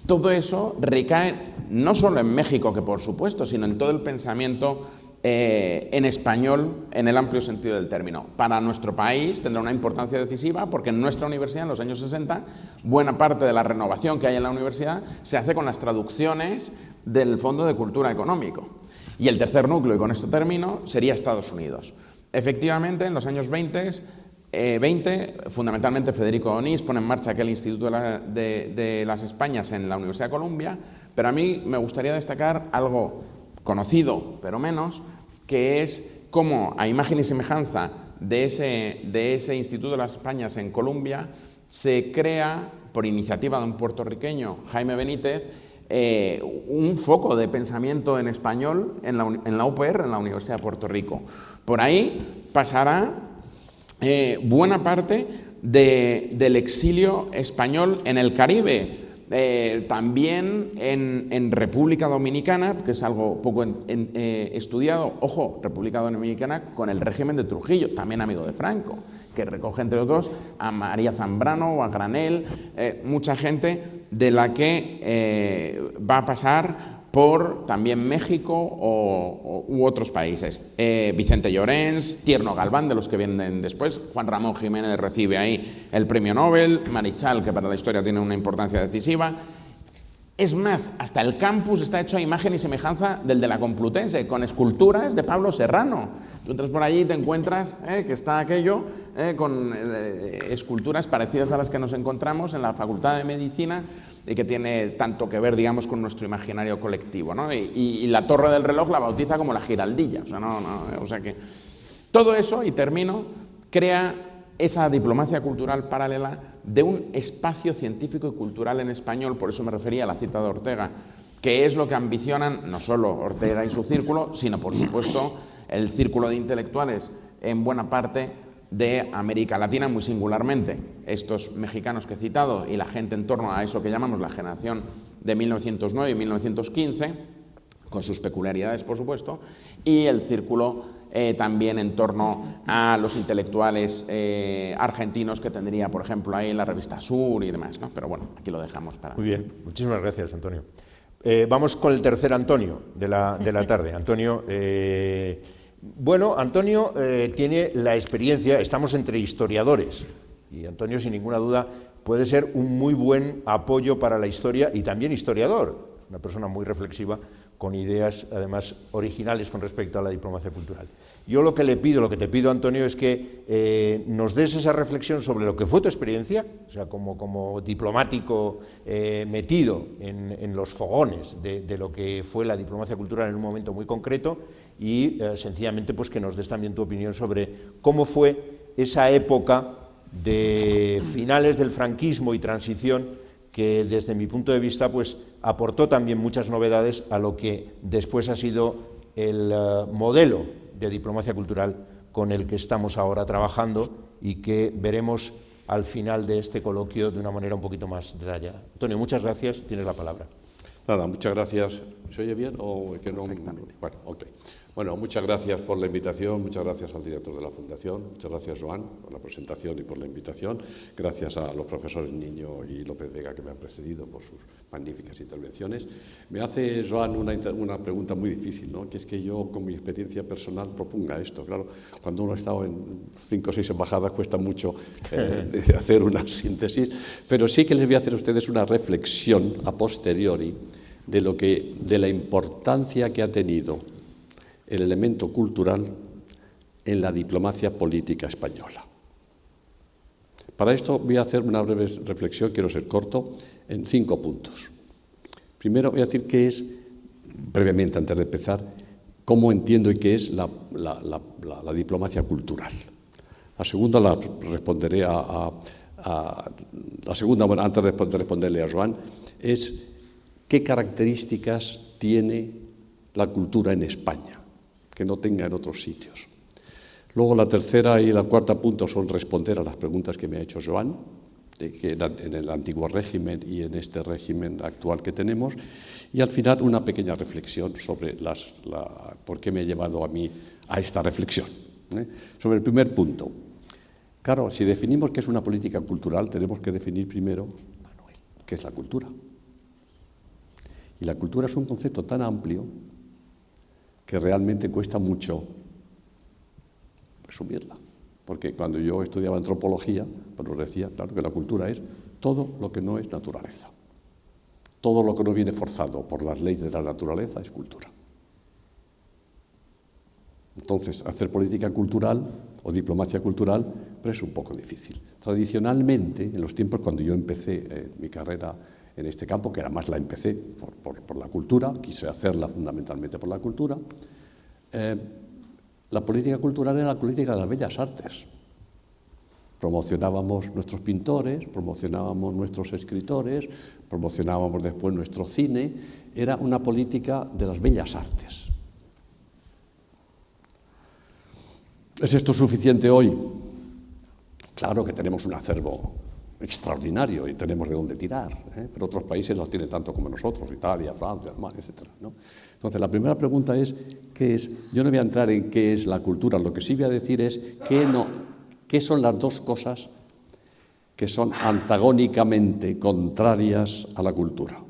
todo eso recae no solo en México, que por supuesto, sino en todo el pensamiento en español, en el amplio sentido del término. Para nuestro país tendrá una importancia decisiva porque en nuestra universidad, en los años 60, buena parte de la renovación que hay en la universidad se hace con las traducciones del Fondo de Cultura Económico. Y el tercer núcleo, y con esto termino, sería Estados Unidos. Efectivamente, en los años 20, fundamentalmente Federico Onís pone en marcha aquel Instituto de las Españas en la Universidad de Columbia, pero a mí me gustaría destacar algo conocido, pero menos, que es cómo, a imagen y semejanza de ese Instituto de las Españas en Columbia, se crea, por iniciativa de un puertorriqueño, Jaime Benítez, un foco de pensamiento en español en la UPR, en la Universidad de Puerto Rico. Por ahí pasará buena parte del exilio español en el Caribe, también en República Dominicana, que es algo poco estudiado. Ojo, República Dominicana con el régimen de Trujillo, también amigo de Franco, que recoge, entre otros, a María Zambrano o a Granel, mucha gente de la que va a pasar por también México u otros países. Vicente Llorens, Tierno Galván, de los que vienen después, Juan Ramón Jiménez recibe ahí el premio Nobel, Marichal, que para la historia tiene una importancia decisiva. Es más, hasta el campus está hecho a imagen y semejanza del de la Complutense, con esculturas de Pablo Serrano. Tú entras por allí y te encuentras que está aquello con esculturas parecidas a las que nos encontramos en la Facultad de Medicina y que tiene tanto que ver, digamos, con nuestro imaginario colectivo, ¿no? Y la Torre del Reloj la bautiza como la Giraldilla. O sea que todo eso, y termino, crea esa diplomacia cultural paralela de un espacio científico y cultural en español. Por eso me refería a la cita de Ortega, que es lo que ambicionan no solo Ortega y su círculo, sino, por supuesto, el círculo de intelectuales en buena parte de América Latina, muy singularmente estos mexicanos que he citado y la gente en torno a eso que llamamos la generación de 1909 y 1915, con sus peculiaridades, por supuesto, y el círculo también en torno a los intelectuales argentinos que tendría, por ejemplo, ahí la revista Sur y demás, ¿no? Pero bueno, aquí lo dejamos para... Muy bien, muchísimas gracias, Antonio. Vamos con el tercer Antonio de la tarde. Antonio... Bueno, Antonio tiene la experiencia, estamos entre historiadores, y Antonio, sin ninguna duda, puede ser un muy buen apoyo para la historia y también historiador, una persona muy reflexiva, con ideas, además, originales con respecto a la diplomacia cultural. Yo lo que te pido, Antonio, es que nos des esa reflexión sobre lo que fue tu experiencia, o sea, como diplomático metido en los fogones de lo que fue la diplomacia cultural en un momento muy concreto, y sencillamente pues que nos des también tu opinión sobre cómo fue esa época de finales del franquismo y transición que desde mi punto de vista pues aportó también muchas novedades a lo que después ha sido el modelo de diplomacia cultural con el que estamos ahora trabajando y que veremos al final de este coloquio de una manera un poquito más detallada. Antonio, muchas gracias, tienes la palabra. Nada, muchas gracias. ¿Se oye bien o que no? Perfectamente. Bueno, ok. Bueno, muchas gracias por la invitación, muchas gracias al director de la Fundación, muchas gracias, Joan, por la presentación y por la invitación. Gracias a los profesores Niño y López Vega que me han precedido por sus magníficas intervenciones. Me hace, Joan, una pregunta muy difícil, ¿no? Que es que yo, con mi experiencia personal, proponga esto. Claro, cuando uno ha estado en 5 o 6 embajadas cuesta mucho hacer una síntesis, pero sí que les voy a hacer a ustedes una reflexión a posteriori de la importancia que ha tenido el elemento cultural en la diplomacia política española. Para esto voy a hacer una breve reflexión, quiero ser corto, en 5 puntos. Primero voy a decir qué es, brevemente antes de empezar, cómo entiendo y qué es la diplomacia cultural. La segunda la responderé la segunda, bueno, antes de responderle a Joan, es qué características tiene la cultura en España, que no tenga en otros sitios. Luego la tercera y la cuarta punto son responder a las preguntas que me ha hecho Joan, que en el antiguo régimen y en este régimen actual que tenemos, y al final una pequeña reflexión sobre por qué me ha llevado a mí a esta reflexión. Sobre el primer punto. Claro, si definimos qué es una política cultural, tenemos que definir primero qué es la cultura. Y la cultura es un concepto tan amplio que realmente cuesta mucho resumirla. Porque cuando yo estudiaba antropología, pues nos decía, claro, que la cultura es todo lo que no es naturaleza. Todo lo que no viene forzado por las leyes de la naturaleza es cultura. Entonces, hacer política cultural o diplomacia cultural pues es un poco difícil. Tradicionalmente, en los tiempos cuando yo empecé mi carrera en este campo, que además la empecé por la cultura, quise hacerla fundamentalmente por la cultura, la política cultural era la política de las bellas artes. Promocionábamos nuestros pintores, promocionábamos nuestros escritores, promocionábamos después nuestro cine, era una política de las bellas artes. ¿Es esto suficiente hoy? Claro que tenemos un acervo extraordinario y tenemos de dónde tirar, pero otros países los tienen tanto como nosotros, Italia, Francia, Alemania, etc., ¿no? Entonces, la primera pregunta es, ¿qué es? Yo no voy a entrar en qué es la cultura, lo que sí voy a decir es qué son las dos cosas que son antagónicamente contrarias a la cultura. O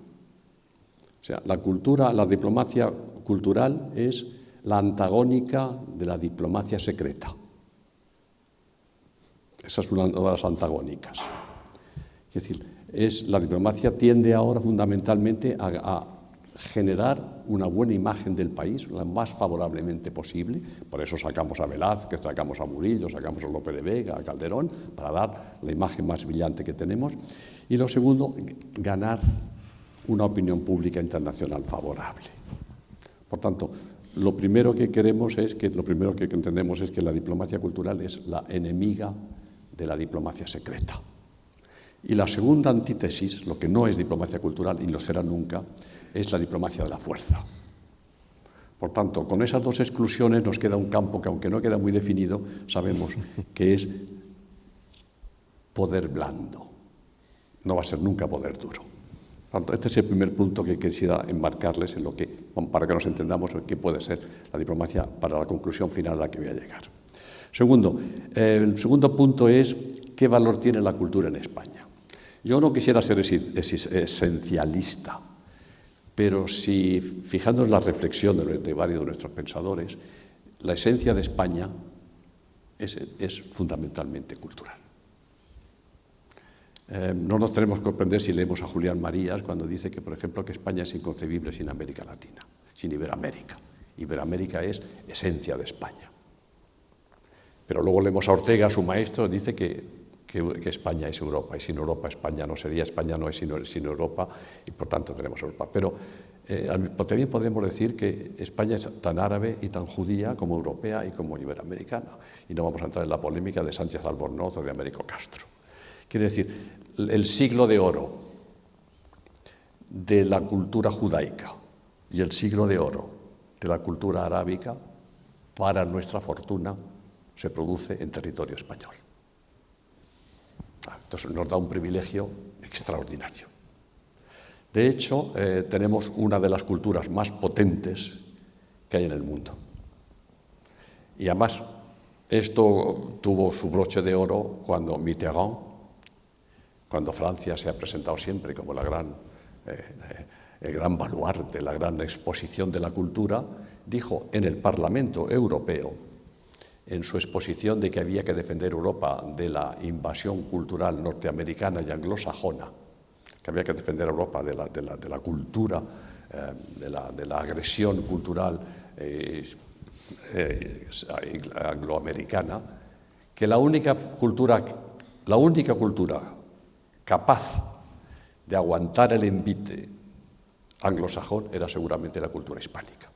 sea, la diplomacia cultural es la antagónica de la diplomacia secreta. Esa es una de las antagónicas. Es decir, la diplomacia tiende ahora fundamentalmente a generar una buena imagen del país, la más favorablemente posible. Por eso sacamos a Velázquez, sacamos a Murillo, sacamos a Lope de Vega, a Calderón, para dar la imagen más brillante que tenemos. Y lo segundo, ganar una opinión pública internacional favorable. Por tanto, lo primero que entendemos es que la diplomacia cultural es la enemiga de la diplomacia secreta. Y la segunda antítesis, lo que no es diplomacia cultural y no será nunca, es la diplomacia de la fuerza. Por tanto, con esas dos exclusiones nos queda un campo que, aunque no queda muy definido, sabemos que es poder blando. No va a ser nunca poder duro. Por tanto, este es el primer punto que quisiera enmarcarles para que nos entendamos en qué puede ser la diplomacia para la conclusión final a la que voy a llegar. Segundo, el segundo punto es qué valor tiene la cultura en España. Yo no quisiera ser esencialista, pero si fijándonos en la reflexión de varios de nuestros pensadores, la esencia de España es fundamentalmente cultural. No nos tenemos que sorprender si leemos a Julián Marías cuando dice que, por ejemplo, que España es inconcebible sin América Latina, sin Iberoamérica. Iberoamérica es esencia de España. Pero luego leemos a Ortega, su maestro, dice que España es Europa, y sin Europa España no sería, España no es sino Europa, y por tanto tenemos Europa. Pero también podemos decir que España es tan árabe y tan judía como europea y como iberoamericana, y no vamos a entrar en la polémica de Sánchez Albornoz o de Américo Castro. Quiere decir, el siglo de oro de la cultura judaica y el siglo de oro de la cultura arábica, para nuestra fortuna, se produce en territorio español. Entonces nos da un privilegio extraordinario. De hecho, tenemos una de las culturas más potentes que hay en el mundo. Y además, esto tuvo su broche de oro cuando Mitterrand, cuando Francia se ha presentado siempre como el gran baluarte, la gran exposición de la cultura, dijo en el Parlamento Europeo, en su exposición de que había que defender Europa de la invasión cultural norteamericana y anglosajona, que había que defender a Europa de la cultura, de la agresión cultural angloamericana, que la única cultura capaz de aguantar el envite anglosajón era seguramente la cultura hispánica.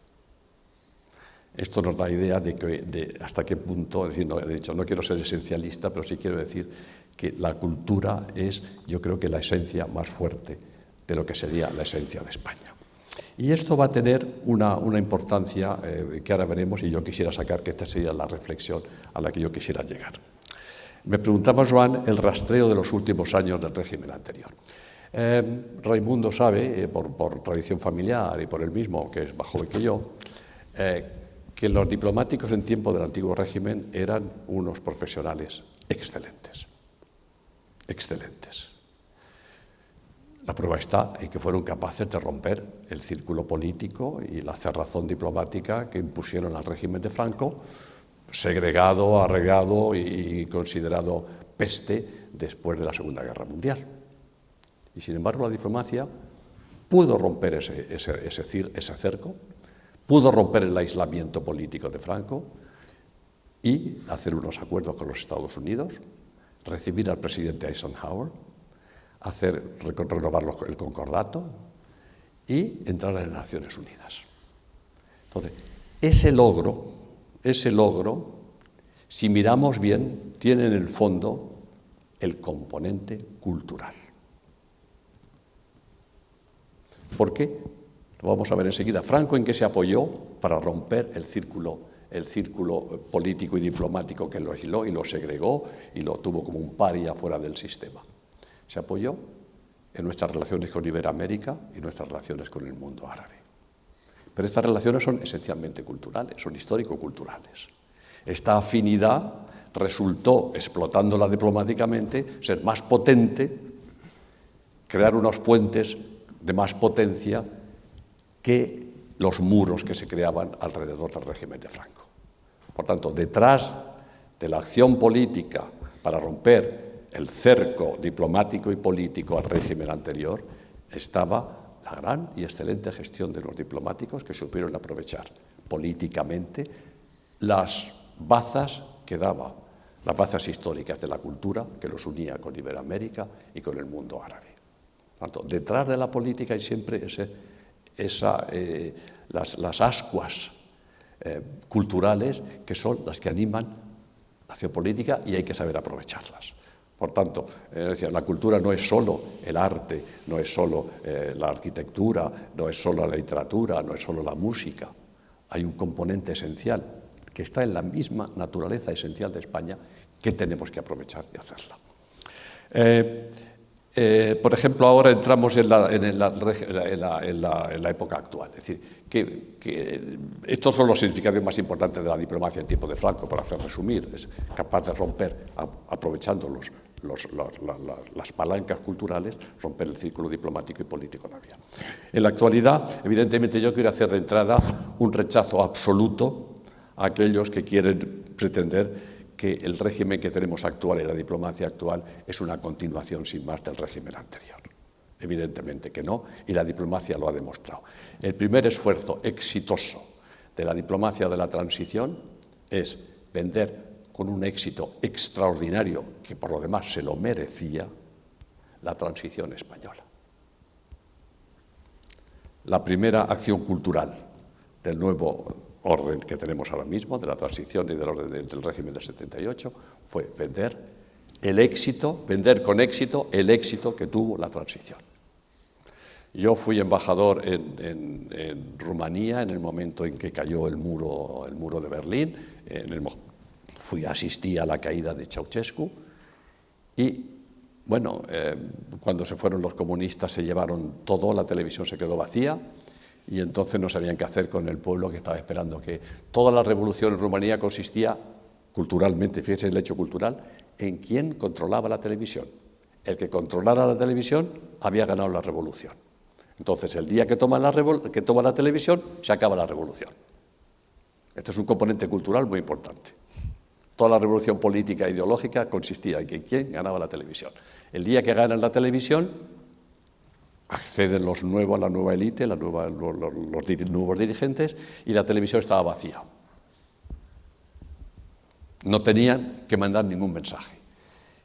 Esto nos da idea de hasta qué punto, es decir, de hecho, no quiero ser esencialista, pero sí quiero decir que la cultura es, yo creo que la esencia más fuerte de lo que sería la esencia de España. Y esto va a tener una importancia que ahora veremos, y yo quisiera sacar que esta sería la reflexión a la que yo quisiera llegar. Me preguntaba Joan el rastreo de los últimos años del régimen anterior. Raimundo sabe, por tradición familiar y por él mismo, que es más joven que yo, que los diplomáticos en tiempo del antiguo régimen eran unos profesionales excelentes. Excelentes. La prueba está en que fueron capaces de romper el círculo político y la cerrazón diplomática que impusieron al régimen de Franco, segregado, arraigado y considerado peste después de la Segunda Guerra Mundial. Y sin embargo la diplomacia pudo romper ese cerco, pudo romper el aislamiento político de Franco y hacer unos acuerdos con los Estados Unidos, recibir al presidente Eisenhower, renovar el concordato y entrar en las Naciones Unidas. Entonces, ese logro, si miramos bien, tiene en el fondo el componente cultural. ¿Por qué? Lo vamos a ver enseguida. Franco, ¿en qué se apoyó para romper el círculo político y diplomático que lo aisló y lo segregó y lo tuvo como un paria fuera del sistema? Se apoyó en nuestras relaciones con Iberoamérica y nuestras relaciones con el mundo árabe. Pero estas relaciones son esencialmente culturales, son histórico-culturales. Esta afinidad resultó, explotándola diplomáticamente, ser más potente, crear unos puentes de más potencia que los muros que se creaban alrededor del régimen de Franco. Por tanto, detrás de la acción política para romper el cerco diplomático y político al régimen anterior estaba la gran y excelente gestión de los diplomáticos que supieron aprovechar políticamente las bazas que daba, las bazas históricas de la cultura que los unía con Iberoamérica y con el mundo árabe. Por tanto, detrás de la política hay siempre las ascuas culturales que son las que animan la acción política y hay que saber aprovecharlas. Por tanto, la cultura no es solo el arte, no es solo la arquitectura, no es solo la literatura, no es solo la música. Hay un componente esencial que está en la misma naturaleza esencial de España que tenemos que aprovechar y hacerla. Por ejemplo, ahora entramos en la época actual. Es decir, que estos son los significados más importantes de la diplomacia en tiempo de Franco, para hacer resumir. Es capaz de romper, aprovechando las palancas culturales, romper el círculo diplomático y político también. En la actualidad, evidentemente, yo quiero hacer de entrada un rechazo absoluto a aquellos que quieren pretender que el régimen que tenemos actual y la diplomacia actual es una continuación sin más del régimen anterior. Evidentemente que no, y la diplomacia lo ha demostrado. El primer esfuerzo exitoso de la diplomacia de la transición es vender con un éxito extraordinario, que por lo demás se lo merecía, la transición española. La primera acción cultural del nuevo orden que tenemos ahora mismo, de la transición y del orden del régimen del 78, fue vender con éxito el éxito que tuvo la transición. Yo fui embajador en Rumanía en el momento en que cayó el muro de Berlín, asistí a la caída de Ceausescu y, bueno, cuando se fueron los comunistas se llevaron todo, la televisión se quedó vacía, y entonces no sabían qué hacer con el pueblo que estaba esperando, que toda la revolución en Rumanía consistía culturalmente, fíjense el hecho cultural, en quién controlaba la televisión. El que controlara la televisión había ganado la revolución. Entonces, el día que toma la televisión, se acaba la revolución. Este es un componente cultural muy importante. Toda la revolución política e ideológica consistía en que quién ganaba la televisión. El día que ganan la televisión, acceden los nuevos a la nueva élite, los nuevos dirigentes, y la televisión estaba vacía. No tenían que mandar ningún mensaje.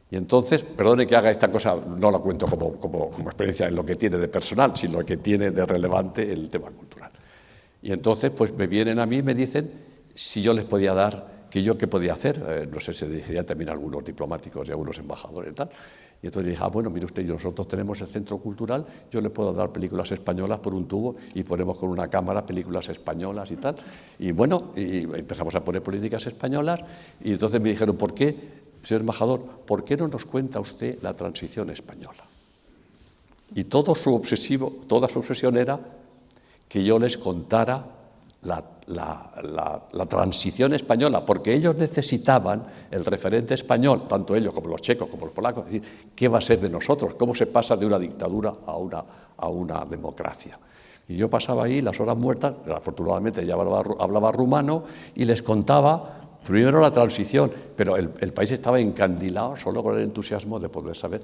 Y entonces, perdone que haga esta cosa, no la cuento como experiencia en lo que tiene de personal, sino lo que tiene de relevante el tema cultural. Y entonces, pues me vienen a mí y me dicen si yo les podía dar, que yo qué podía hacer. No sé, se dirigirían también a algunos diplomáticos y a algunos embajadores y tal. Y entonces dije, bueno, mire usted, nosotros tenemos el centro cultural, yo le puedo dar películas españolas por un tubo y ponemos con una cámara películas españolas y tal. Y bueno, y empezamos a poner políticas españolas y entonces me dijeron, ¿por qué, señor embajador, por qué no nos cuenta usted la transición española? Y toda su obsesión era que yo les contara la transición española, porque ellos necesitaban el referente español, tanto ellos como los checos, como los polacos, decir, ¿qué va a ser de nosotros? ¿Cómo se pasa de una dictadura a una democracia? Y yo pasaba ahí las horas muertas, afortunadamente ya hablaba rumano, y les contaba primero la transición, pero el país estaba encandilado solo con el entusiasmo de poder saber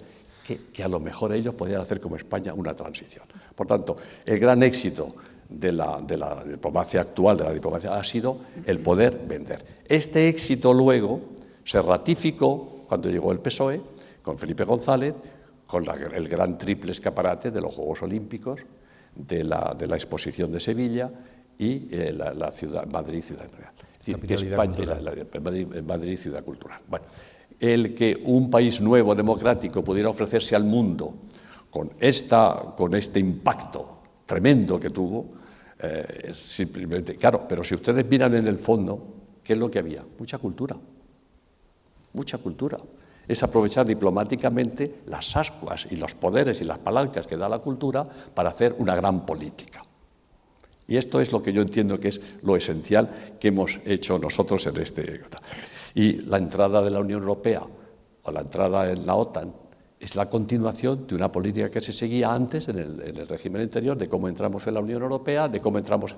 que a lo mejor ellos podían hacer como España una transición. Por tanto, el gran éxito de la diplomacia actual, de la diplomacia, ha sido el poder vender. Este éxito luego se ratificó cuando llegó el PSOE, con Felipe González, con el gran triple escaparate de los Juegos Olímpicos, de la exposición de Sevilla y la ciudad, Madrid Ciudad Real. Es decir, que España, Madrid Ciudad Cultural. Bueno, el que un país nuevo, democrático, pudiera ofrecerse al mundo con este impacto tremendo que tuvo, simplemente, claro, pero si ustedes miran en el fondo, ¿qué es lo que había? Mucha cultura, mucha cultura. Es aprovechar diplomáticamente las ascuas y los poderes y las palancas que da la cultura para hacer una gran política. Y esto es lo que yo entiendo que es lo esencial que hemos hecho nosotros en este. Y la entrada de la Unión Europea o la entrada en la OTAN es la continuación de una política que se seguía antes en el régimen anterior, de cómo entramos en la Unión Europea, de cómo entramos,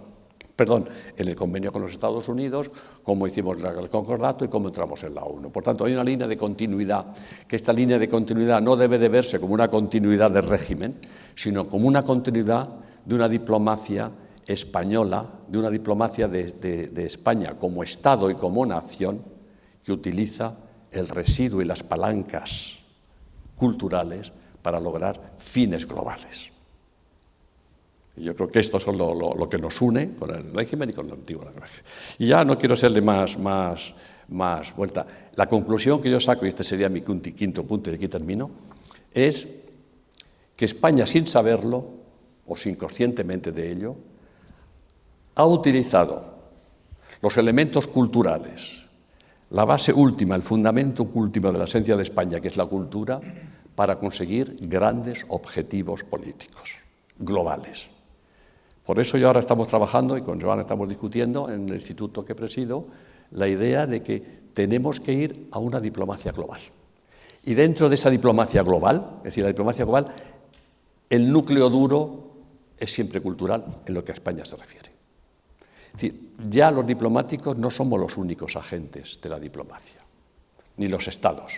en el convenio con los Estados Unidos, cómo hicimos el concordato y cómo entramos en la ONU. Por tanto, hay una línea de continuidad, que esta línea de continuidad no debe de verse como una continuidad del régimen, sino como una continuidad de una diplomacia española, de una diplomacia de España como Estado y como nación, que utiliza el residuo y las palancas culturales para lograr fines globales. Y yo creo que esto es lo que nos une con el régimen y con el antiguo régimen. Y ya no quiero hacerle más vuelta. La conclusión que yo saco, y este sería mi quinto punto y aquí termino, es que España, sin saberlo o sin conscientemente de ello, ha utilizado los elementos culturales, la base última, el fundamento último de la esencia de España, que es la cultura, para conseguir grandes objetivos políticos, globales. Por eso yo ahora estamos trabajando, y con Joan estamos discutiendo en el instituto que presido, la idea de que tenemos que ir a una diplomacia global. Y dentro de esa diplomacia global, es decir, la diplomacia global, el núcleo duro es siempre cultural en lo que a España se refiere. Es decir, ya los diplomáticos no somos los únicos agentes de la diplomacia, ni los estados.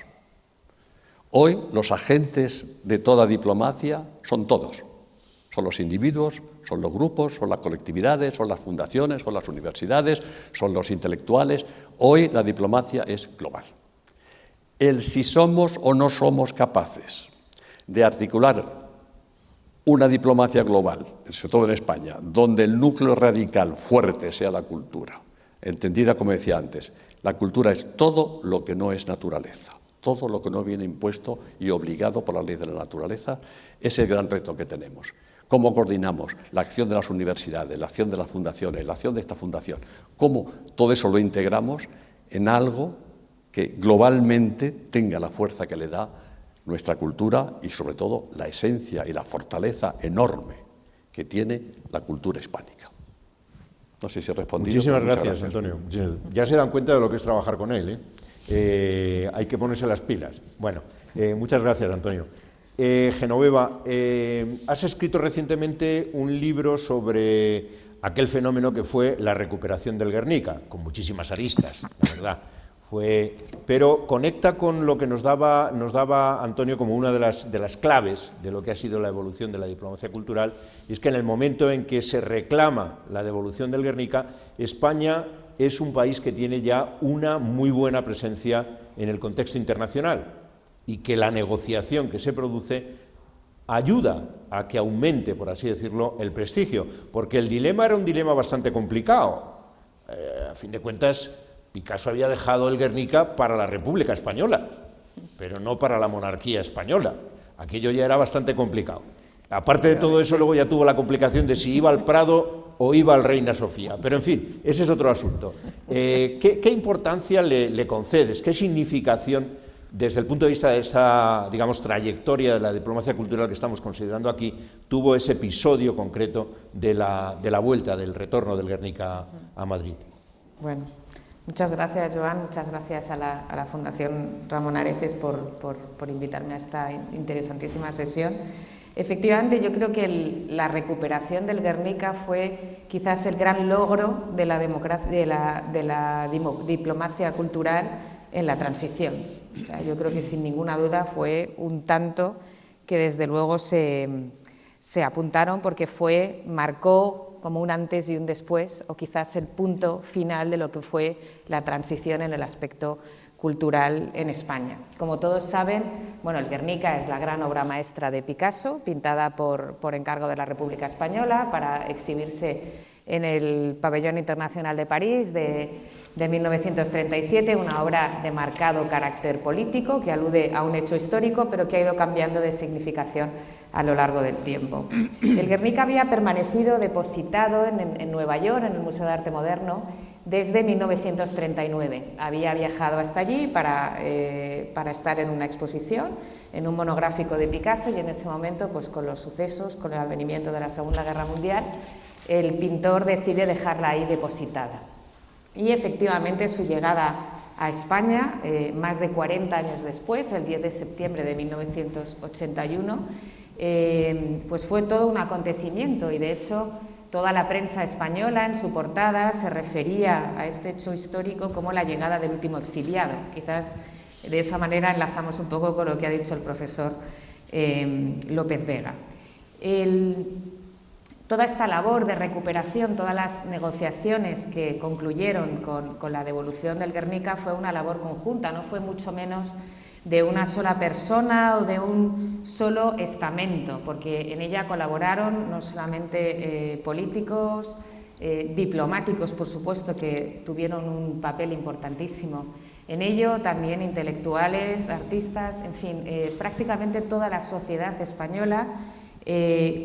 Hoy los agentes de toda diplomacia son todos. Son los individuos, son los grupos, son las colectividades, son las fundaciones, son las universidades, son los intelectuales. Hoy la diplomacia es global. El si somos o no somos capaces de articular una diplomacia global, sobre todo en España, donde el núcleo radical fuerte sea la cultura, entendida como decía antes, la cultura es todo lo que no es naturaleza, todo lo que no viene impuesto y obligado por la ley de la naturaleza, es el gran reto que tenemos. ¿Cómo coordinamos la acción de las universidades, la acción de las fundaciones, la acción de esta fundación? ¿Cómo todo eso lo integramos en algo que globalmente tenga la fuerza que le da nuestra cultura y sobre todo la esencia y la fortaleza enorme que tiene la cultura hispánica. No sé si he respondido. Muchísimas gracias, Antonio. Ya se dan cuenta de lo que es trabajar con él, ¿eh? Hay que ponerse las pilas. Bueno, muchas gracias, Antonio. Genoveva, has escrito recientemente un libro sobre aquel fenómeno que fue la recuperación del Guernica, con muchísimas aristas, la verdad. Pero conecta con lo que nos daba Antonio como una de las claves de lo que ha sido la evolución de la diplomacia cultural, y es que en el momento en que se reclama la devolución del Guernica, España es un país que tiene ya una muy buena presencia en el contexto internacional, y que la negociación que se produce ayuda a que aumente, por así decirlo, el prestigio, porque el dilema era un dilema bastante complicado. A fin de cuentas, Picasso había dejado el Guernica para la República Española, pero no para la monarquía española. Aquello ya era bastante complicado. Aparte de todo eso, luego ya tuvo la complicación de si iba al Prado o iba al Reina Sofía. Pero, en fin, ese es otro asunto. ¿Qué importancia le concedes? ¿Qué significación, desde el punto de vista de esa, digamos, trayectoria de la diplomacia cultural que estamos considerando aquí, tuvo ese episodio concreto de la vuelta, del retorno del Guernica a Madrid? Bueno, muchas gracias, Joan, muchas gracias a la Fundación Ramón Areces por invitarme a esta interesantísima sesión. Efectivamente, yo creo que la recuperación del Guernica fue quizás el gran logro de la diplomacia cultural en la transición. O sea, yo creo que sin ninguna duda fue un tanto que desde luego se apuntaron, porque marcó como un antes y un después, o quizás el punto final de lo que fue la transición en el aspecto cultural en España. Como todos saben, bueno, el Guernica es la gran obra maestra de Picasso, pintada por encargo de la República Española para exhibirse en el Pabellón Internacional de París de 1937, una obra de marcado carácter político que alude a un hecho histórico, pero que ha ido cambiando de significación a lo largo del tiempo. El Guernica había permanecido depositado en Nueva York, en el Museo de Arte Moderno, desde 1939. Había viajado hasta allí para estar en una exposición, en un monográfico de Picasso, y en ese momento, pues con los sucesos, con el advenimiento de la Segunda Guerra Mundial, el pintor decide dejarla ahí depositada. Y efectivamente su llegada a España, más de 40 años después, el 10 de septiembre de 1981, pues fue todo un acontecimiento, y de hecho toda la prensa española en su portada se refería a este hecho histórico como la llegada del último exiliado. Quizás de esa manera enlazamos un poco con lo que ha dicho el profesor López Vega. Toda esta labor de recuperación, todas las negociaciones que concluyeron con la devolución del Guernica fue una labor conjunta, no fue mucho menos de una sola persona o de un solo estamento, porque en ella colaboraron no solamente políticos, diplomáticos, por supuesto, que tuvieron un papel importantísimo en ello, también intelectuales, artistas, en fin, prácticamente toda la sociedad española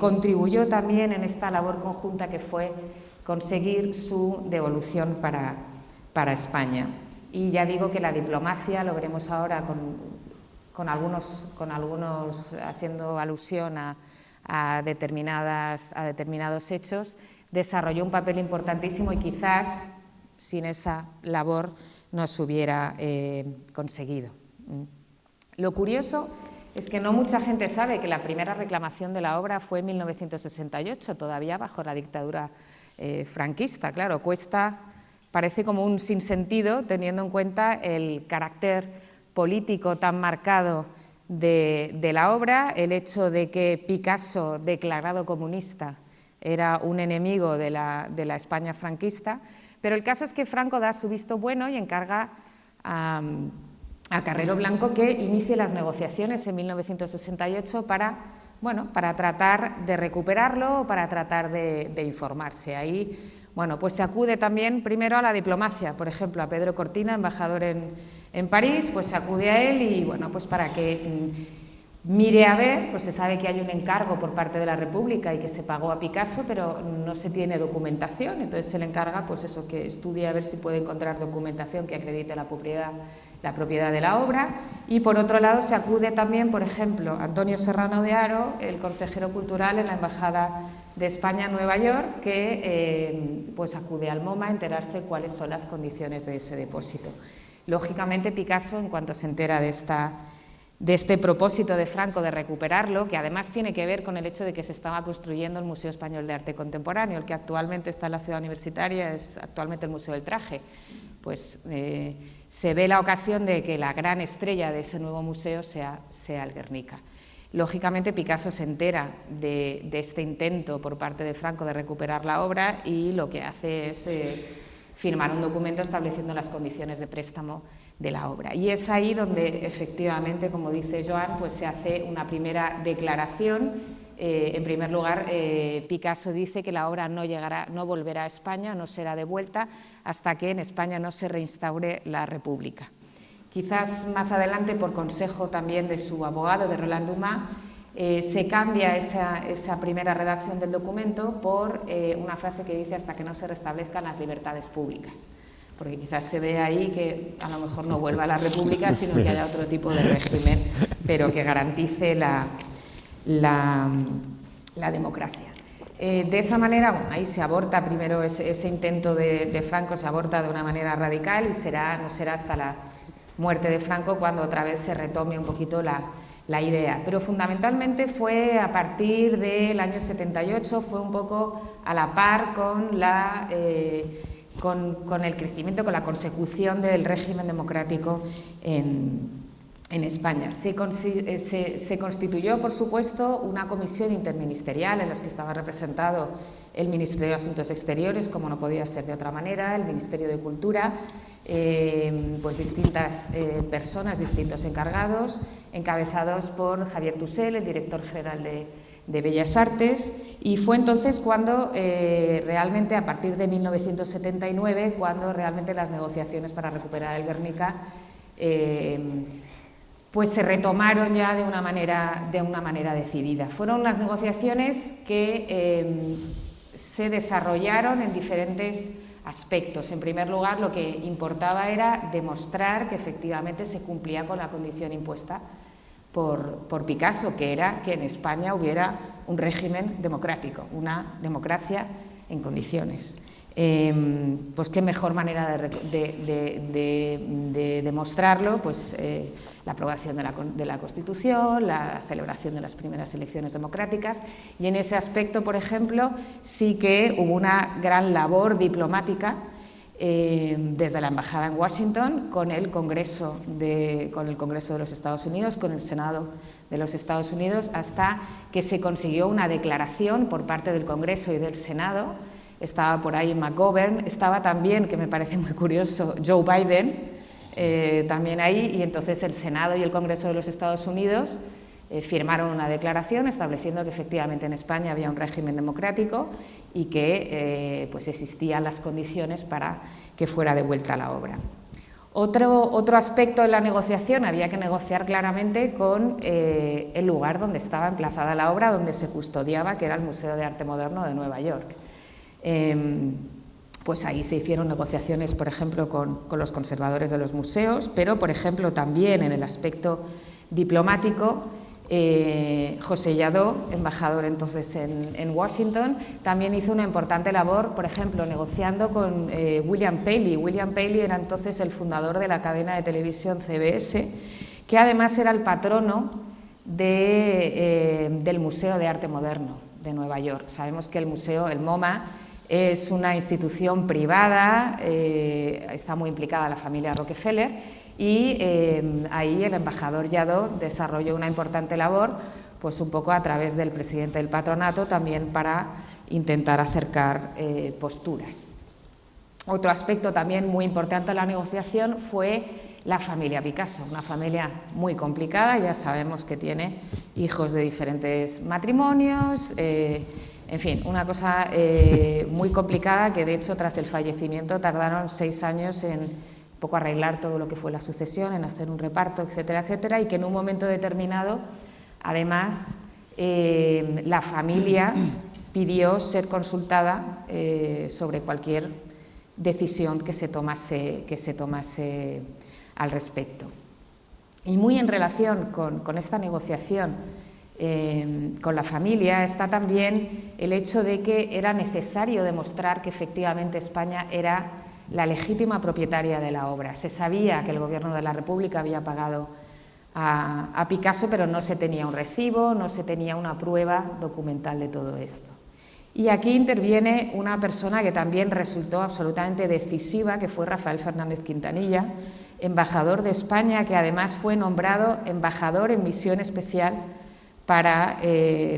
contribuyó también en esta labor conjunta que fue conseguir su devolución para España. Y ya digo que la diplomacia, lo veremos ahora con algunos haciendo alusión a determinados hechos, desarrolló un papel importantísimo, y quizás sin esa labor no se hubiera conseguido. Lo curioso es que no mucha gente sabe que la primera reclamación de la obra fue en 1968, todavía bajo la dictadura franquista. Claro, parece como un sinsentido, teniendo en cuenta el carácter político tan marcado de la obra, el hecho de que Picasso, declarado comunista, era un enemigo de la España franquista, pero el caso es que Franco da su visto bueno y encarga a Carrero Blanco que inicie las negociaciones en 1968 para tratar de recuperarlo, para tratar de informarse. Ahí, pues se acude también primero a la diplomacia, por ejemplo, a Pedro Cortina, embajador en París, pues se acude a él y, pues para que mire a ver, pues se sabe que hay un encargo por parte de la República y que se pagó a Picasso, pero no se tiene documentación, entonces se le encarga, pues eso, que estudie a ver si puede encontrar documentación que acredite la propiedad la propiedad de la obra, y por otro lado se acude también, por ejemplo, Antonio Serrano de Haro, el consejero cultural en la Embajada de España en Nueva York, que pues acude al MoMA a enterarse cuáles son las condiciones de ese depósito. Lógicamente Picasso, en cuanto se entera de este propósito de Franco de recuperarlo, que además tiene que ver con el hecho de que se estaba construyendo el Museo Español de Arte Contemporáneo, el que actualmente está en la Ciudad Universitaria, es actualmente el Museo del Traje, pues se ve la ocasión de que la gran estrella de ese nuevo museo sea el Guernica. Lógicamente Picasso se entera de este intento por parte de Franco de recuperar la obra y lo que hace es firmar un documento estableciendo las condiciones de préstamo de la obra. Y es ahí donde efectivamente, como dice Joan, pues se hace una primera declaración. En primer lugar, Picasso dice que la obra no volverá a España, no será devuelta hasta que en España no se reinstaure la República. Quizás más adelante, por consejo también de su abogado, de Roland Dumas, se cambia esa primera redacción del documento por una frase que dice hasta que no se restablezcan las libertades públicas, porque quizás se ve ahí que a lo mejor no vuelva a la República, sino que haya otro tipo de régimen, pero que garantice la democracia. De esa manera, bueno, ahí se aborta primero ese intento de Franco, se aborta de una manera radical y no será hasta la muerte de Franco cuando otra vez se retome un poquito la idea. Pero fundamentalmente fue a partir del año 78, fue un poco a la par con el crecimiento, con la consecución del régimen democrático en España. Se constituyó, por supuesto, una comisión interministerial en la que estaba representado el Ministerio de Asuntos Exteriores, como no podía ser de otra manera, el Ministerio de Cultura, pues distintas personas, distintos encargados, encabezados por Javier Tussell, el director general de Bellas Artes, y fue entonces cuando realmente, a partir de 1979, cuando realmente las negociaciones para recuperar el Guernica pues se retomaron ya de una manera decidida. Fueron las negociaciones que se desarrollaron en diferentes aspectos. En primer lugar, lo que importaba era demostrar que efectivamente se cumplía con la condición impuesta por Picasso, que era que en España hubiera un régimen democrático, una democracia en condiciones. Pues qué mejor manera de demostrarlo, pues la aprobación de la Constitución, la celebración de las primeras elecciones democráticas, y en ese aspecto, por ejemplo, sí que hubo una gran labor diplomática desde la Embajada en Washington con el Congreso de los Estados Unidos, con el Senado de los Estados Unidos, hasta que se consiguió una declaración por parte del Congreso y del Senado. Estaba por ahí McGovern, estaba también, que me parece muy curioso, Joe Biden, también ahí, y entonces el Senado y el Congreso de los Estados Unidos firmaron una declaración estableciendo que efectivamente en España había un régimen democrático y que pues existían las condiciones para que fuera devuelta la obra. Otro aspecto de la negociación, había que negociar claramente con el lugar donde estaba emplazada la obra, donde se custodiaba, que era el Museo de Arte Moderno de Nueva York. Pues ahí se hicieron negociaciones, por ejemplo, con los conservadores de los museos, pero, por ejemplo, también en el aspecto diplomático, José Lladó, embajador entonces en Washington, también hizo una importante labor, por ejemplo, negociando con William Paley. William Paley era entonces el fundador de la cadena de televisión CBS, que además era el patrono del Museo de Arte Moderno de Nueva York. Sabemos que el museo, el MoMA, es una institución privada, está muy implicada la familia Rockefeller, y ahí el embajador Lladó desarrolló una importante labor, pues un poco a través del presidente del patronato, también para intentar acercar posturas. Otro aspecto también muy importante de la negociación fue la familia Picasso, una familia muy complicada, ya sabemos que tiene hijos de diferentes matrimonios, en fin, una cosa muy complicada que de hecho tras el fallecimiento tardaron 6 años en un poco arreglar todo lo que fue la sucesión, en hacer un reparto, etcétera, etcétera, y que en un momento determinado, además, la familia pidió ser consultada sobre cualquier decisión que se tomase al respecto. Y muy en relación con esta negociación con la familia está también el hecho de que era necesario demostrar que efectivamente España era la legítima propietaria de la obra. Se sabía que el Gobierno de la República había pagado a Picasso, pero no se tenía un recibo, no se tenía una prueba documental de todo esto. Y aquí interviene una persona que también resultó absolutamente decisiva, que fue Rafael Fernández Quintanilla, embajador de España, que además fue nombrado embajador en misión especial para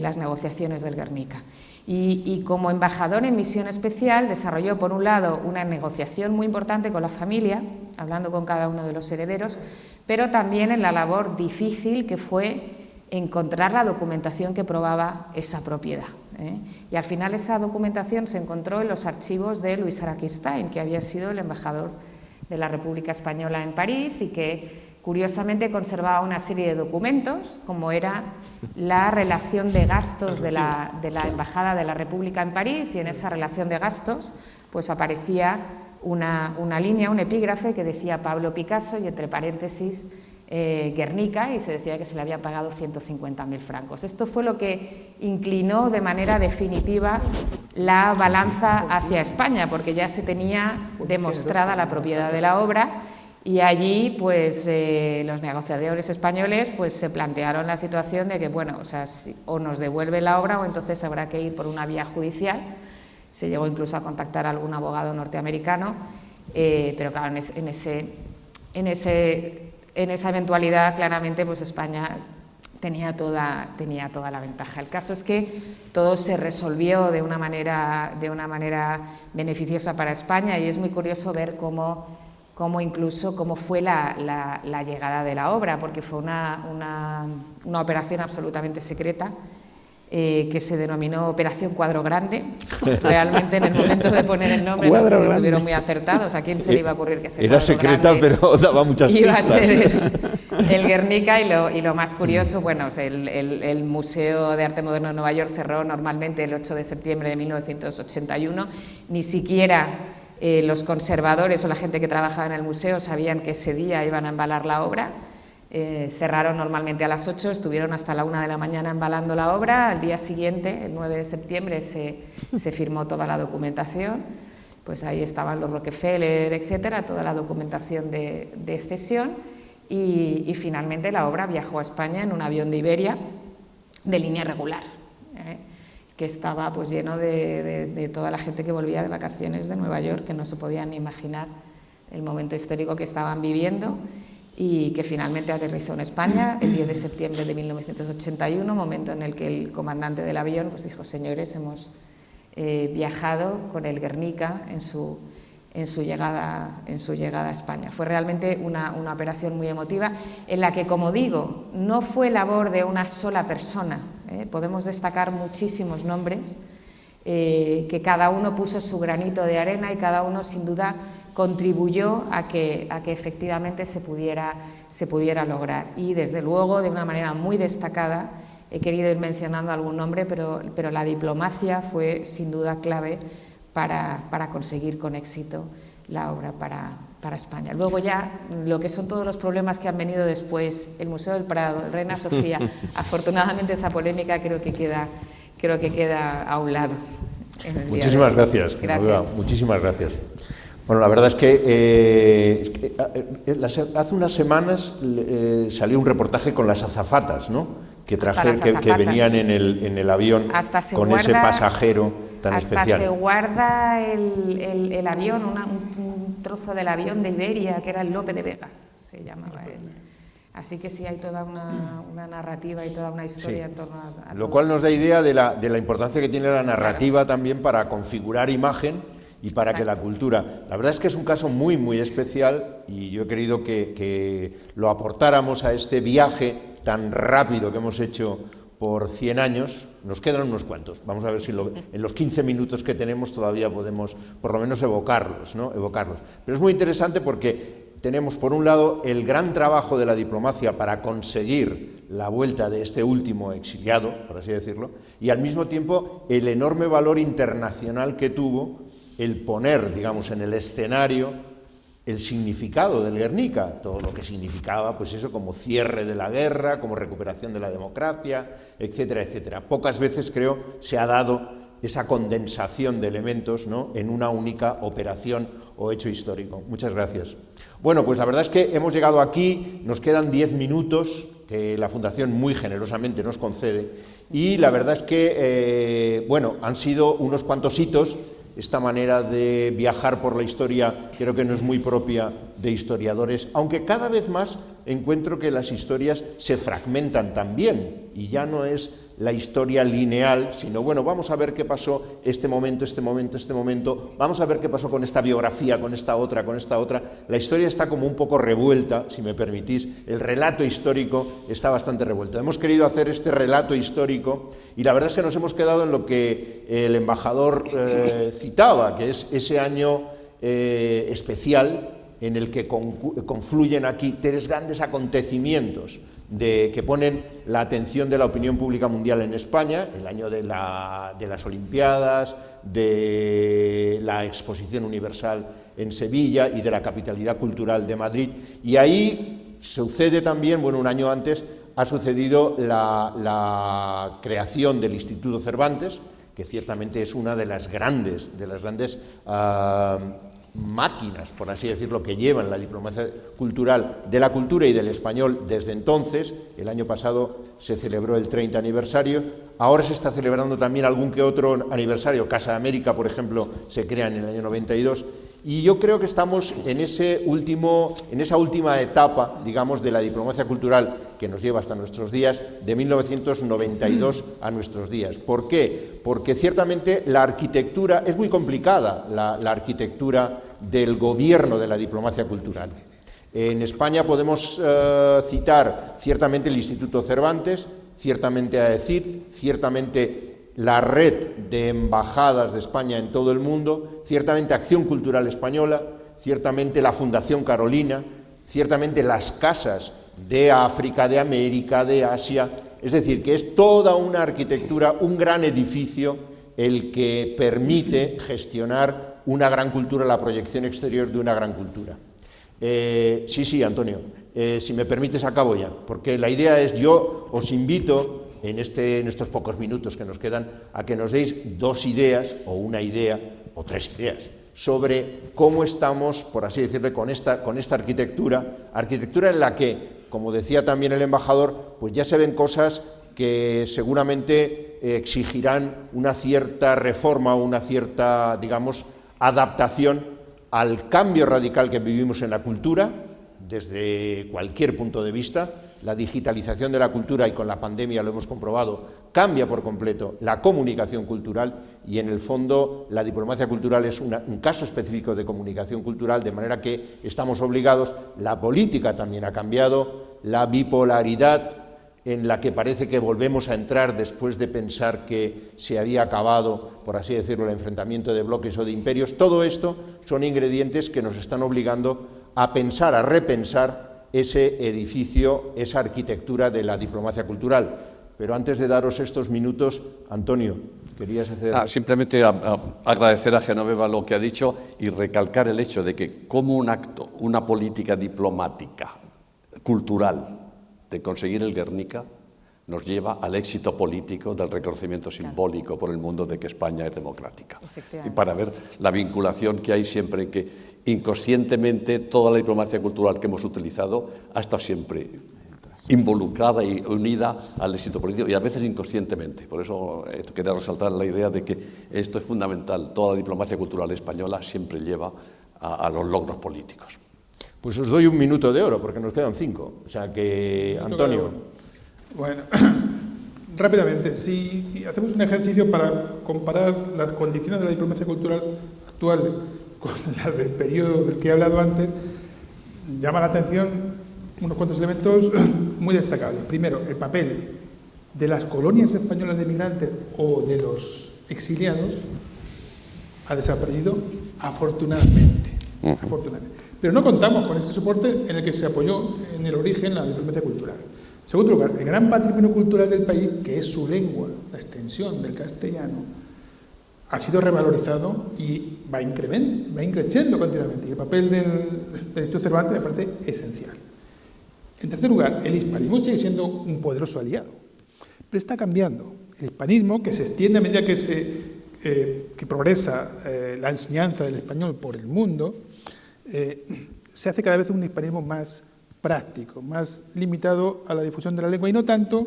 las negociaciones del Guernica. Y como embajador en misión especial desarrolló, por un lado, una negociación muy importante con la familia, hablando con cada uno de los herederos, pero también en la labor difícil que fue encontrar la documentación que probaba esa propiedad. Y al final esa documentación se encontró en los archivos de Luis Araquistain, que había sido el embajador de la República Española en París y que curiosamente conservaba una serie de documentos, como era la relación de gastos de la Embajada de la República en París, y en esa relación de gastos pues aparecía una línea, un epígrafe que decía Pablo Picasso y entre paréntesis Guernica, y se decía que se le habían pagado 150.000 francos. Esto fue lo que inclinó de manera definitiva la balanza hacia España, porque ya se tenía demostrada la propiedad de la obra. Y allí, pues, los negociadores españoles pues, se plantearon la situación de que, bueno, o nos devuelve la obra o entonces habrá que ir por una vía judicial. Se llegó incluso a contactar a algún abogado norteamericano, pero claro, en esa eventualidad, claramente, pues España tenía toda la ventaja. El caso es que todo se resolvió de una manera beneficiosa para España, y es muy curioso ver cómo fue la llegada de la obra, porque fue una operación absolutamente secreta que se denominó Operación Cuadro Grande. Realmente en el momento de poner el nombre no sé si estuvieron muy acertados. ¿A quién se le iba a ocurrir que ese era cuadro secreta, grande pero daba muchas iba pistas? a ser el Guernica? Y lo más curioso, bueno, el Museo de Arte Moderno de Nueva York cerró normalmente el 8 de septiembre de 1981. Ni siquiera los conservadores o la gente que trabajaba en el museo sabían que ese día iban a embalar la obra. Cerraron normalmente a las 8, estuvieron hasta la 1 de la mañana embalando la obra. Al día siguiente, el 9 de septiembre, se firmó toda la documentación. Pues ahí estaban los Rockefeller, etcétera, toda la documentación de cesión. Y finalmente la obra viajó a España en un avión de Iberia de línea regular, que estaba pues lleno de toda la gente que volvía de vacaciones de Nueva York, que no se podían ni imaginar el momento histórico que estaban viviendo, y que finalmente aterrizó en España el 10 de septiembre de 1981, momento en el que el comandante del avión pues dijo: señores, hemos viajado con el Guernica en su llegada a España. Fue realmente una operación muy emotiva, en la que, como digo, no fue labor de una sola persona. Podemos destacar muchísimos nombres, que cada uno puso su granito de arena y cada uno sin duda contribuyó a que efectivamente se pudiera lograr. Y desde luego, de una manera muy destacada, he querido ir mencionando algún nombre, pero la diplomacia fue sin duda clave para conseguir con éxito la obra para España. Luego ya lo que son todos los problemas que han venido después, el Museo del Prado, el Reina Sofía, afortunadamente esa polémica creo que queda a un lado. Muchísimas gracias. Muchísimas gracias. Bueno, la verdad es que hace unas semanas salió un reportaje con las azafatas, ¿no? Que venían en el avión con ese pasajero tan especial. Hasta se guarda el avión, un trozo del avión de Iberia, que era el Lope de Vega, se llamaba él. Así que sí, hay toda una narrativa y toda una historia en torno a lo cual nos da idea de la importancia que tiene la narrativa también para configurar imagen y para que la cultura... La verdad es que es un caso muy, muy especial, y yo he querido que lo aportáramos a este viaje tan rápido que hemos hecho por 100 años. Nos quedan unos cuantos. Vamos a ver si en los 15 minutos que tenemos todavía podemos por lo menos evocarlos, ¿no? Pero es muy interesante porque tenemos, por un lado, el gran trabajo de la diplomacia para conseguir la vuelta de este último exiliado, por así decirlo, y al mismo tiempo el enorme valor internacional que tuvo el poner, digamos, en el escenario el significado del Guernica, todo lo que significaba, pues eso, como cierre de la guerra, como recuperación de la democracia, etcétera, etcétera. Pocas veces, creo, se ha dado esa condensación de elementos, ¿no?, en una única operación o hecho histórico. Muchas gracias. Bueno, pues la verdad es que hemos llegado aquí, nos quedan 10 minutos que la Fundación muy generosamente nos concede, y la verdad es que, bueno, han sido unos cuantos hitos. Esta manera de viajar por la historia creo que no es muy propia de historiadores, aunque cada vez más encuentro que las historias se fragmentan también, y ya no es la historia lineal, sino, bueno, vamos a ver qué pasó este momento, vamos a ver qué pasó con esta biografía, con esta otra. La historia está como un poco revuelta, si me permitís, el relato histórico está bastante revuelto. Hemos querido hacer este relato histórico y la verdad es que nos hemos quedado en lo que el embajador citaba, que es ese año especial en el que confluyen aquí tres grandes acontecimientos que ponen la atención de la opinión pública mundial en España: el año de las Olimpiadas, de la Exposición Universal en Sevilla y de la Capitalidad Cultural de Madrid. Y ahí sucede también, bueno, un año antes ha sucedido la creación del Instituto Cervantes, que ciertamente es una de las grandes máquinas, por así decirlo, que llevan la diplomacia cultural de la cultura y del español desde entonces. El año pasado se celebró el 30 aniversario, ahora se está celebrando también algún que otro aniversario. Casa de América, por ejemplo, se crea en el año 92, y yo creo que estamos en esa última etapa, digamos, de la diplomacia cultural que nos lleva hasta nuestros días, de 1992 a nuestros días. ¿Por qué? Porque ciertamente la arquitectura es muy complicada, la arquitectura del gobierno de la diplomacia cultural. En España podemos citar ciertamente el Instituto Cervantes, ciertamente AECID, ciertamente la red de embajadas de España en todo el mundo, ciertamente Acción Cultural Española, ciertamente la Fundación Carolina, ciertamente las casas de África, de América, de Asia. Es decir, que es toda una arquitectura, un gran edificio, el que permite gestionar una gran cultura, la proyección exterior de una gran cultura. Sí, Antonio, si me permites acabo ya, porque la idea es, yo os invito en estos pocos minutos que nos quedan a que nos deis dos ideas, o una idea, o tres ideas, sobre cómo estamos, por así decirlo, con esta arquitectura en la que, como decía también el embajador, pues ya se ven cosas que seguramente exigirán una cierta reforma o una cierta, digamos, adaptación al cambio radical que vivimos en la cultura, desde cualquier punto de vista. La digitalización de la cultura, y con la pandemia lo hemos comprobado, cambia por completo la comunicación cultural, y en el fondo la diplomacia cultural es un caso específico de comunicación cultural, de manera que estamos obligados. La política también ha cambiado, la bipolaridad en la que parece que volvemos a entrar después de pensar que se había acabado, por así decirlo, el enfrentamiento de bloques o de imperios. Todo esto son ingredientes que nos están obligando a pensar, a repensar ese edificio, esa arquitectura de la diplomacia cultural. Pero antes de daros estos minutos, Antonio, querías hacer... Simplemente agradecer a Genoveva lo que ha dicho y recalcar el hecho de que como un acto, una política diplomática, cultural, de conseguir el Guernica, nos lleva al éxito político del reconocimiento simbólico por el mundo de que España es democrática. Y para ver la vinculación que hay siempre en que inconscientemente toda la diplomacia cultural que hemos utilizado ha estado siempre involucrada y unida al éxito político, y a veces inconscientemente. Por eso quería resaltar la idea de que esto es fundamental. Toda la diplomacia cultural española siempre lleva a los logros políticos. Pues os doy un minuto de oro, porque nos quedan 5. O sea que, Antonio... Bueno, rápidamente, si hacemos un ejercicio para comparar las condiciones de la diplomacia cultural actual con las del periodo del que he hablado antes, llama la atención unos cuantos elementos muy destacables. Primero, el papel de las colonias españolas de migrantes o de los exiliados ha desaparecido afortunadamente. Pero no contamos con este soporte en el que se apoyó en el origen la diplomacia cultural. En segundo lugar, el gran patrimonio cultural del país, que es su lengua, la extensión del castellano, ha sido revalorizado y va increciendo continuamente. Y el papel del Instituto Cervantes me parece esencial. En tercer lugar, el hispanismo sigue siendo un poderoso aliado, pero está cambiando. El hispanismo, que se extiende a medida que progresa la enseñanza del español por el mundo, se hace cada vez un hispanismo más práctico, más limitado a la difusión de la lengua y no tanto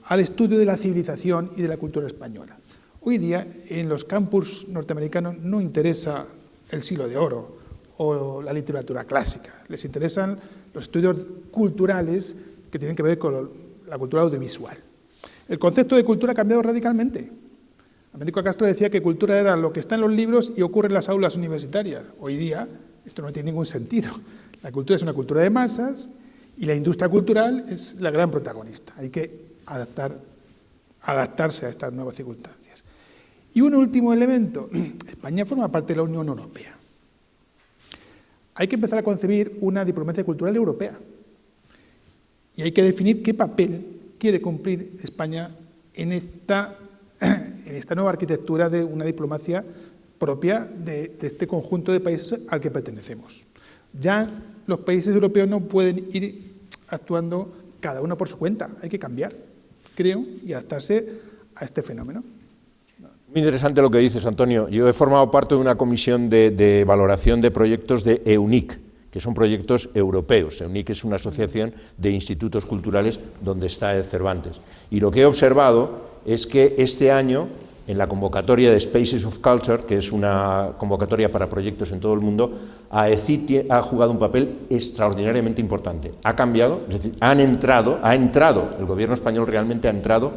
al estudio de la civilización y de la cultura española. Hoy día, en los campus norteamericanos no interesa el siglo de oro o la literatura clásica, les interesan los estudios culturales que tienen que ver con la cultura audiovisual. El concepto de cultura ha cambiado radicalmente. Américo Castro decía que cultura era lo que está en los libros y ocurre en las aulas universitarias. Hoy día esto no tiene ningún sentido. La cultura es una cultura de masas y la industria cultural es la gran protagonista. Hay que adaptarse a estas nuevas circunstancias. Y un último elemento, España forma parte de la Unión Europea. Hay que empezar a concebir una diplomacia cultural europea y hay que definir qué papel quiere cumplir España en esta nueva arquitectura de una diplomacia propia de este conjunto de países al que pertenecemos. Ya los países europeos no pueden ir actuando cada uno por su cuenta, hay que cambiar, creo, y adaptarse a este fenómeno. Muy interesante lo que dices, Antonio. Yo he formado parte de una comisión de valoración de proyectos de EUNIC, que son proyectos europeos. EUNIC es una asociación de institutos culturales donde está el Cervantes. Y lo que he observado es que este año, en la convocatoria de Spaces of Culture, que es una convocatoria para proyectos en todo el mundo, AECIT ha jugado un papel extraordinariamente importante. Ha cambiado, es decir, ha entrado, el gobierno español realmente ha entrado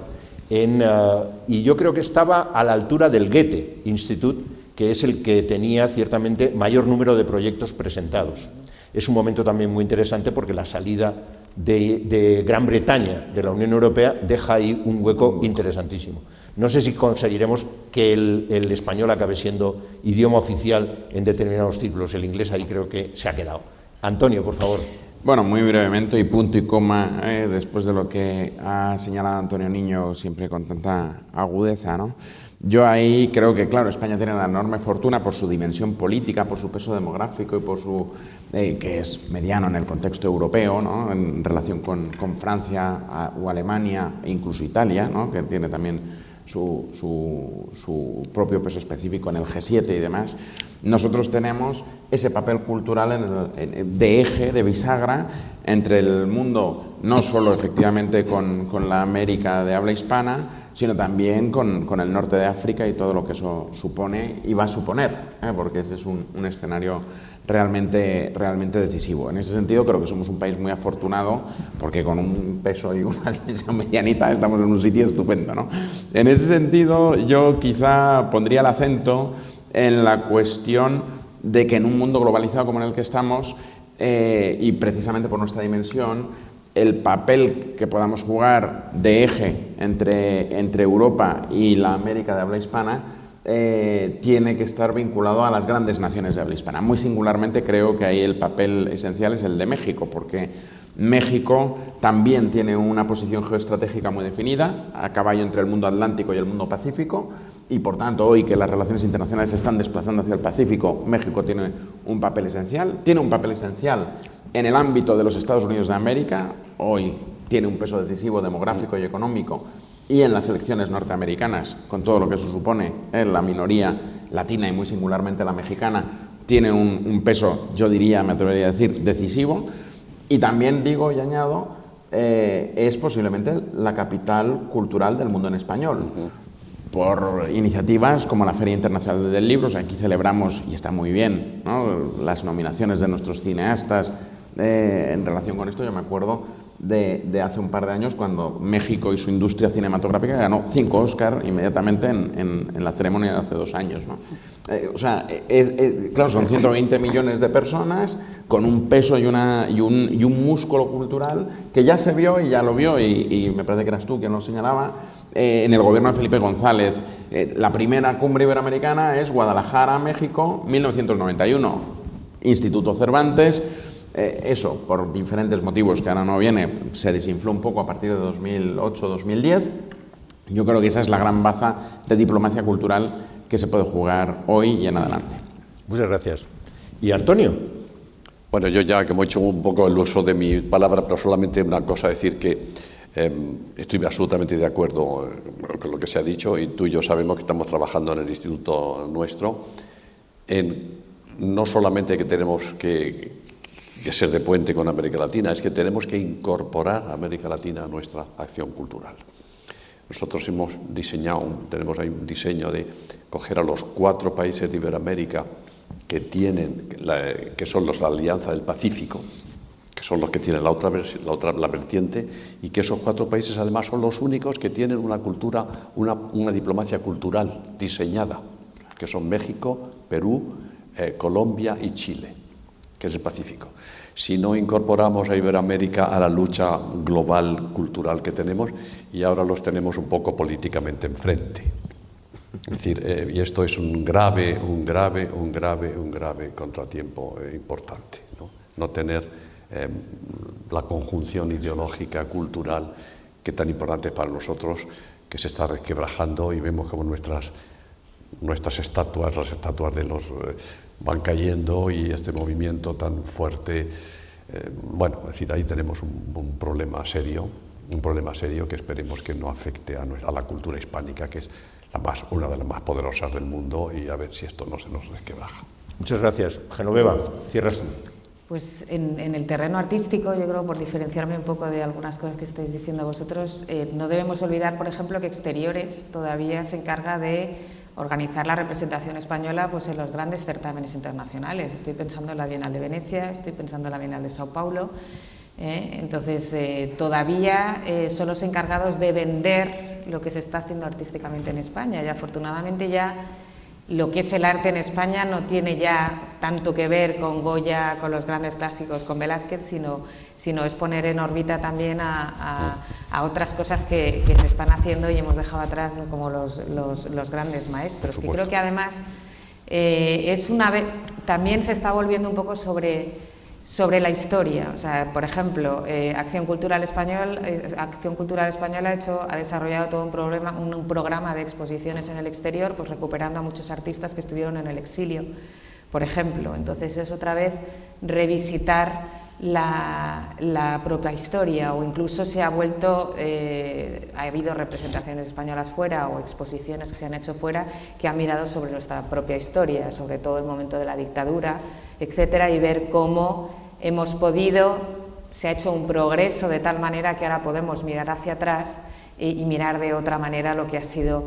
y yo creo que estaba a la altura del Goethe Institut, que es el que tenía ciertamente mayor número de proyectos presentados. Es un momento también muy interesante porque la salida de Gran Bretaña de la Unión Europea deja ahí un hueco interesantísimo. No sé si conseguiremos que el español acabe siendo idioma oficial en determinados círculos. El inglés ahí creo que se ha quedado. Antonio, por favor. Bueno, muy brevemente y punto y coma, después de lo que ha señalado Antonio Niño siempre con tanta agudeza, ¿no? Yo ahí creo que, claro, España tiene una enorme fortuna por su dimensión política, por su peso demográfico y por su que es mediano en el contexto europeo, ¿no? En relación con Francia o Alemania e incluso Italia, ¿no? Que tiene también su propio peso específico en el G7 y demás. Nosotros tenemos ese papel cultural de eje, de bisagra, entre el mundo, no solo efectivamente con la América de habla hispana, sino también con el norte de África y todo lo que eso supone y va a suponer, porque ese es un escenario realmente decisivo. En ese sentido creo que somos un país muy afortunado porque con un peso y una dimensión medianita estamos en un sitio estupendo, ¿no? En ese sentido yo quizá pondría el acento en la cuestión de que en un mundo globalizado como en el que estamos y precisamente por nuestra dimensión, el papel que podamos jugar de eje entre Europa y la América de habla hispana tiene que estar vinculado a las grandes naciones de habla hispana. Muy singularmente creo que ahí el papel esencial es el de México, porque México también tiene una posición geoestratégica muy definida, a caballo entre el mundo Atlántico y el mundo Pacífico, y por tanto hoy que las relaciones internacionales se están desplazando hacia el Pacífico, México tiene un papel esencial. Tiene un papel esencial en el ámbito de los Estados Unidos de América, hoy tiene un peso decisivo demográfico y económico, y en las elecciones norteamericanas, con todo lo que eso supone, la minoría latina y muy singularmente la mexicana, tiene un peso, yo diría, me atrevería a decir, decisivo, y también digo y añado, es posiblemente la capital cultural del mundo en español. Por iniciativas como la Feria Internacional del Libro, o sea, aquí celebramos, y está muy bien, ¿no?, las nominaciones de nuestros cineastas. En relación con esto, yo me acuerdo de hace un par de años cuando México y su industria cinematográfica ganó 5 Oscar inmediatamente en la ceremonia de hace 2 años, ¿no? Claro, son 120 millones de personas con un peso y un músculo cultural que ya se vio y ya lo vio, y me parece que eras tú quien lo señalaba, en el gobierno de Felipe González. La primera cumbre iberoamericana es Guadalajara, México, 1991, Instituto Cervantes. Eso, por diferentes motivos que ahora no viene, se desinfló un poco a partir de 2008-2010. Yo creo que esa es la gran baza de diplomacia cultural que se puede jugar hoy y en adelante. Muchas gracias. ¿Y Antonio? Bueno, yo ya que hemos hecho un poco el uso de mi palabra, pero solamente una cosa, decir que estoy absolutamente de acuerdo con lo que se ha dicho, y tú y yo sabemos que estamos trabajando en el instituto nuestro no solamente que tenemos que ser de puente con América Latina, es que tenemos que incorporar a América Latina a nuestra acción cultural. Nosotros hemos diseñado, tenemos ahí un diseño de coger a los 4 países de Iberoamérica que son los de la Alianza del Pacífico, que son los que tienen la vertiente, y que esos 4 países además son los únicos que tienen una cultura, una diplomacia cultural diseñada, que son México, Perú, Colombia y Chile, que es el Pacífico. Si no incorporamos a Iberoamérica a la lucha global cultural que tenemos, y ahora los tenemos un poco políticamente enfrente. Es decir, y esto es un grave contratiempo importante, no tener la conjunción ideológica, cultural, que tan importante es para nosotros, que se está resquebrajando, y vemos como nuestras estatuas, las estatuas de los van cayendo, y este movimiento tan fuerte, bueno, es decir, ahí tenemos un problema serio que esperemos que no afecte a la cultura hispánica, que es una de las más poderosas del mundo, y a ver si esto no se nos resquebraja. Muchas gracias. Genoveva, cierras tú. Pues en el terreno artístico, yo creo, por diferenciarme un poco de algunas cosas que estáis diciendo vosotros, no debemos olvidar, por ejemplo, que Exteriores todavía se encarga de organizar la representación española pues, en los grandes certámenes internacionales. Estoy pensando en la Bienal de Venecia, estoy pensando en la Bienal de Sao Paulo. Entonces, todavía son los encargados de vender lo que se está haciendo artísticamente en España, y afortunadamente ya lo que es el arte en España no tiene ya tanto que ver con Goya, con los grandes clásicos, con Velázquez, sino es poner en órbita también a otras cosas que se están haciendo y hemos dejado atrás, como los grandes maestros. Que creo que además también se está volviendo un poco sobre la historia. O sea, por ejemplo, Acción Cultural Española ha desarrollado todo un programa de exposiciones en el exterior, pues recuperando a muchos artistas que estuvieron en el exilio, por ejemplo. Entonces es otra vez revisitar la propia historia, o incluso se ha vuelto, ha habido representaciones españolas fuera o exposiciones que se han hecho fuera que han mirado sobre nuestra propia historia, sobre todo el momento de la dictadura, etcétera, y ver cómo se ha hecho un progreso de tal manera que ahora podemos mirar hacia atrás y mirar de otra manera lo que ha sido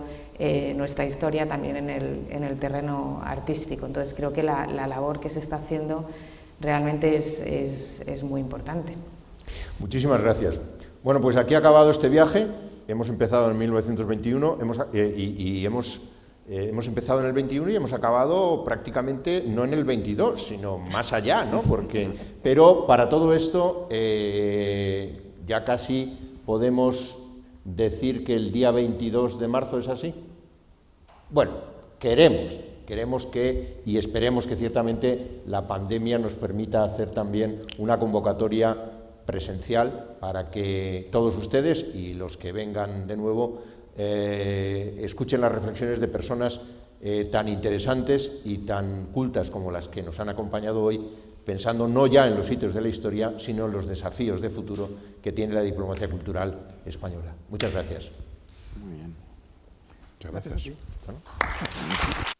nuestra historia también en el terreno artístico. Entonces creo que la labor que se está haciendo realmente es muy importante. Muchísimas gracias. Bueno, pues aquí ha acabado este viaje. Hemos empezado en 1921 hemos empezado en el 21 y hemos acabado prácticamente no en el 22, sino más allá, ¿no? Pero para todo esto ya casi podemos decir que el día 22 de marzo es así. Bueno, queremos que, y esperemos que ciertamente la pandemia nos permita hacer también una convocatoria presencial para que todos ustedes y los que vengan de nuevo escuchen las reflexiones de personas tan interesantes y tan cultas como las que nos han acompañado hoy, pensando no ya en los hitos de la historia, sino en los desafíos de futuro que tiene la diplomacia cultural española. Muchas gracias. Muy bien. Muchas gracias. Gracias.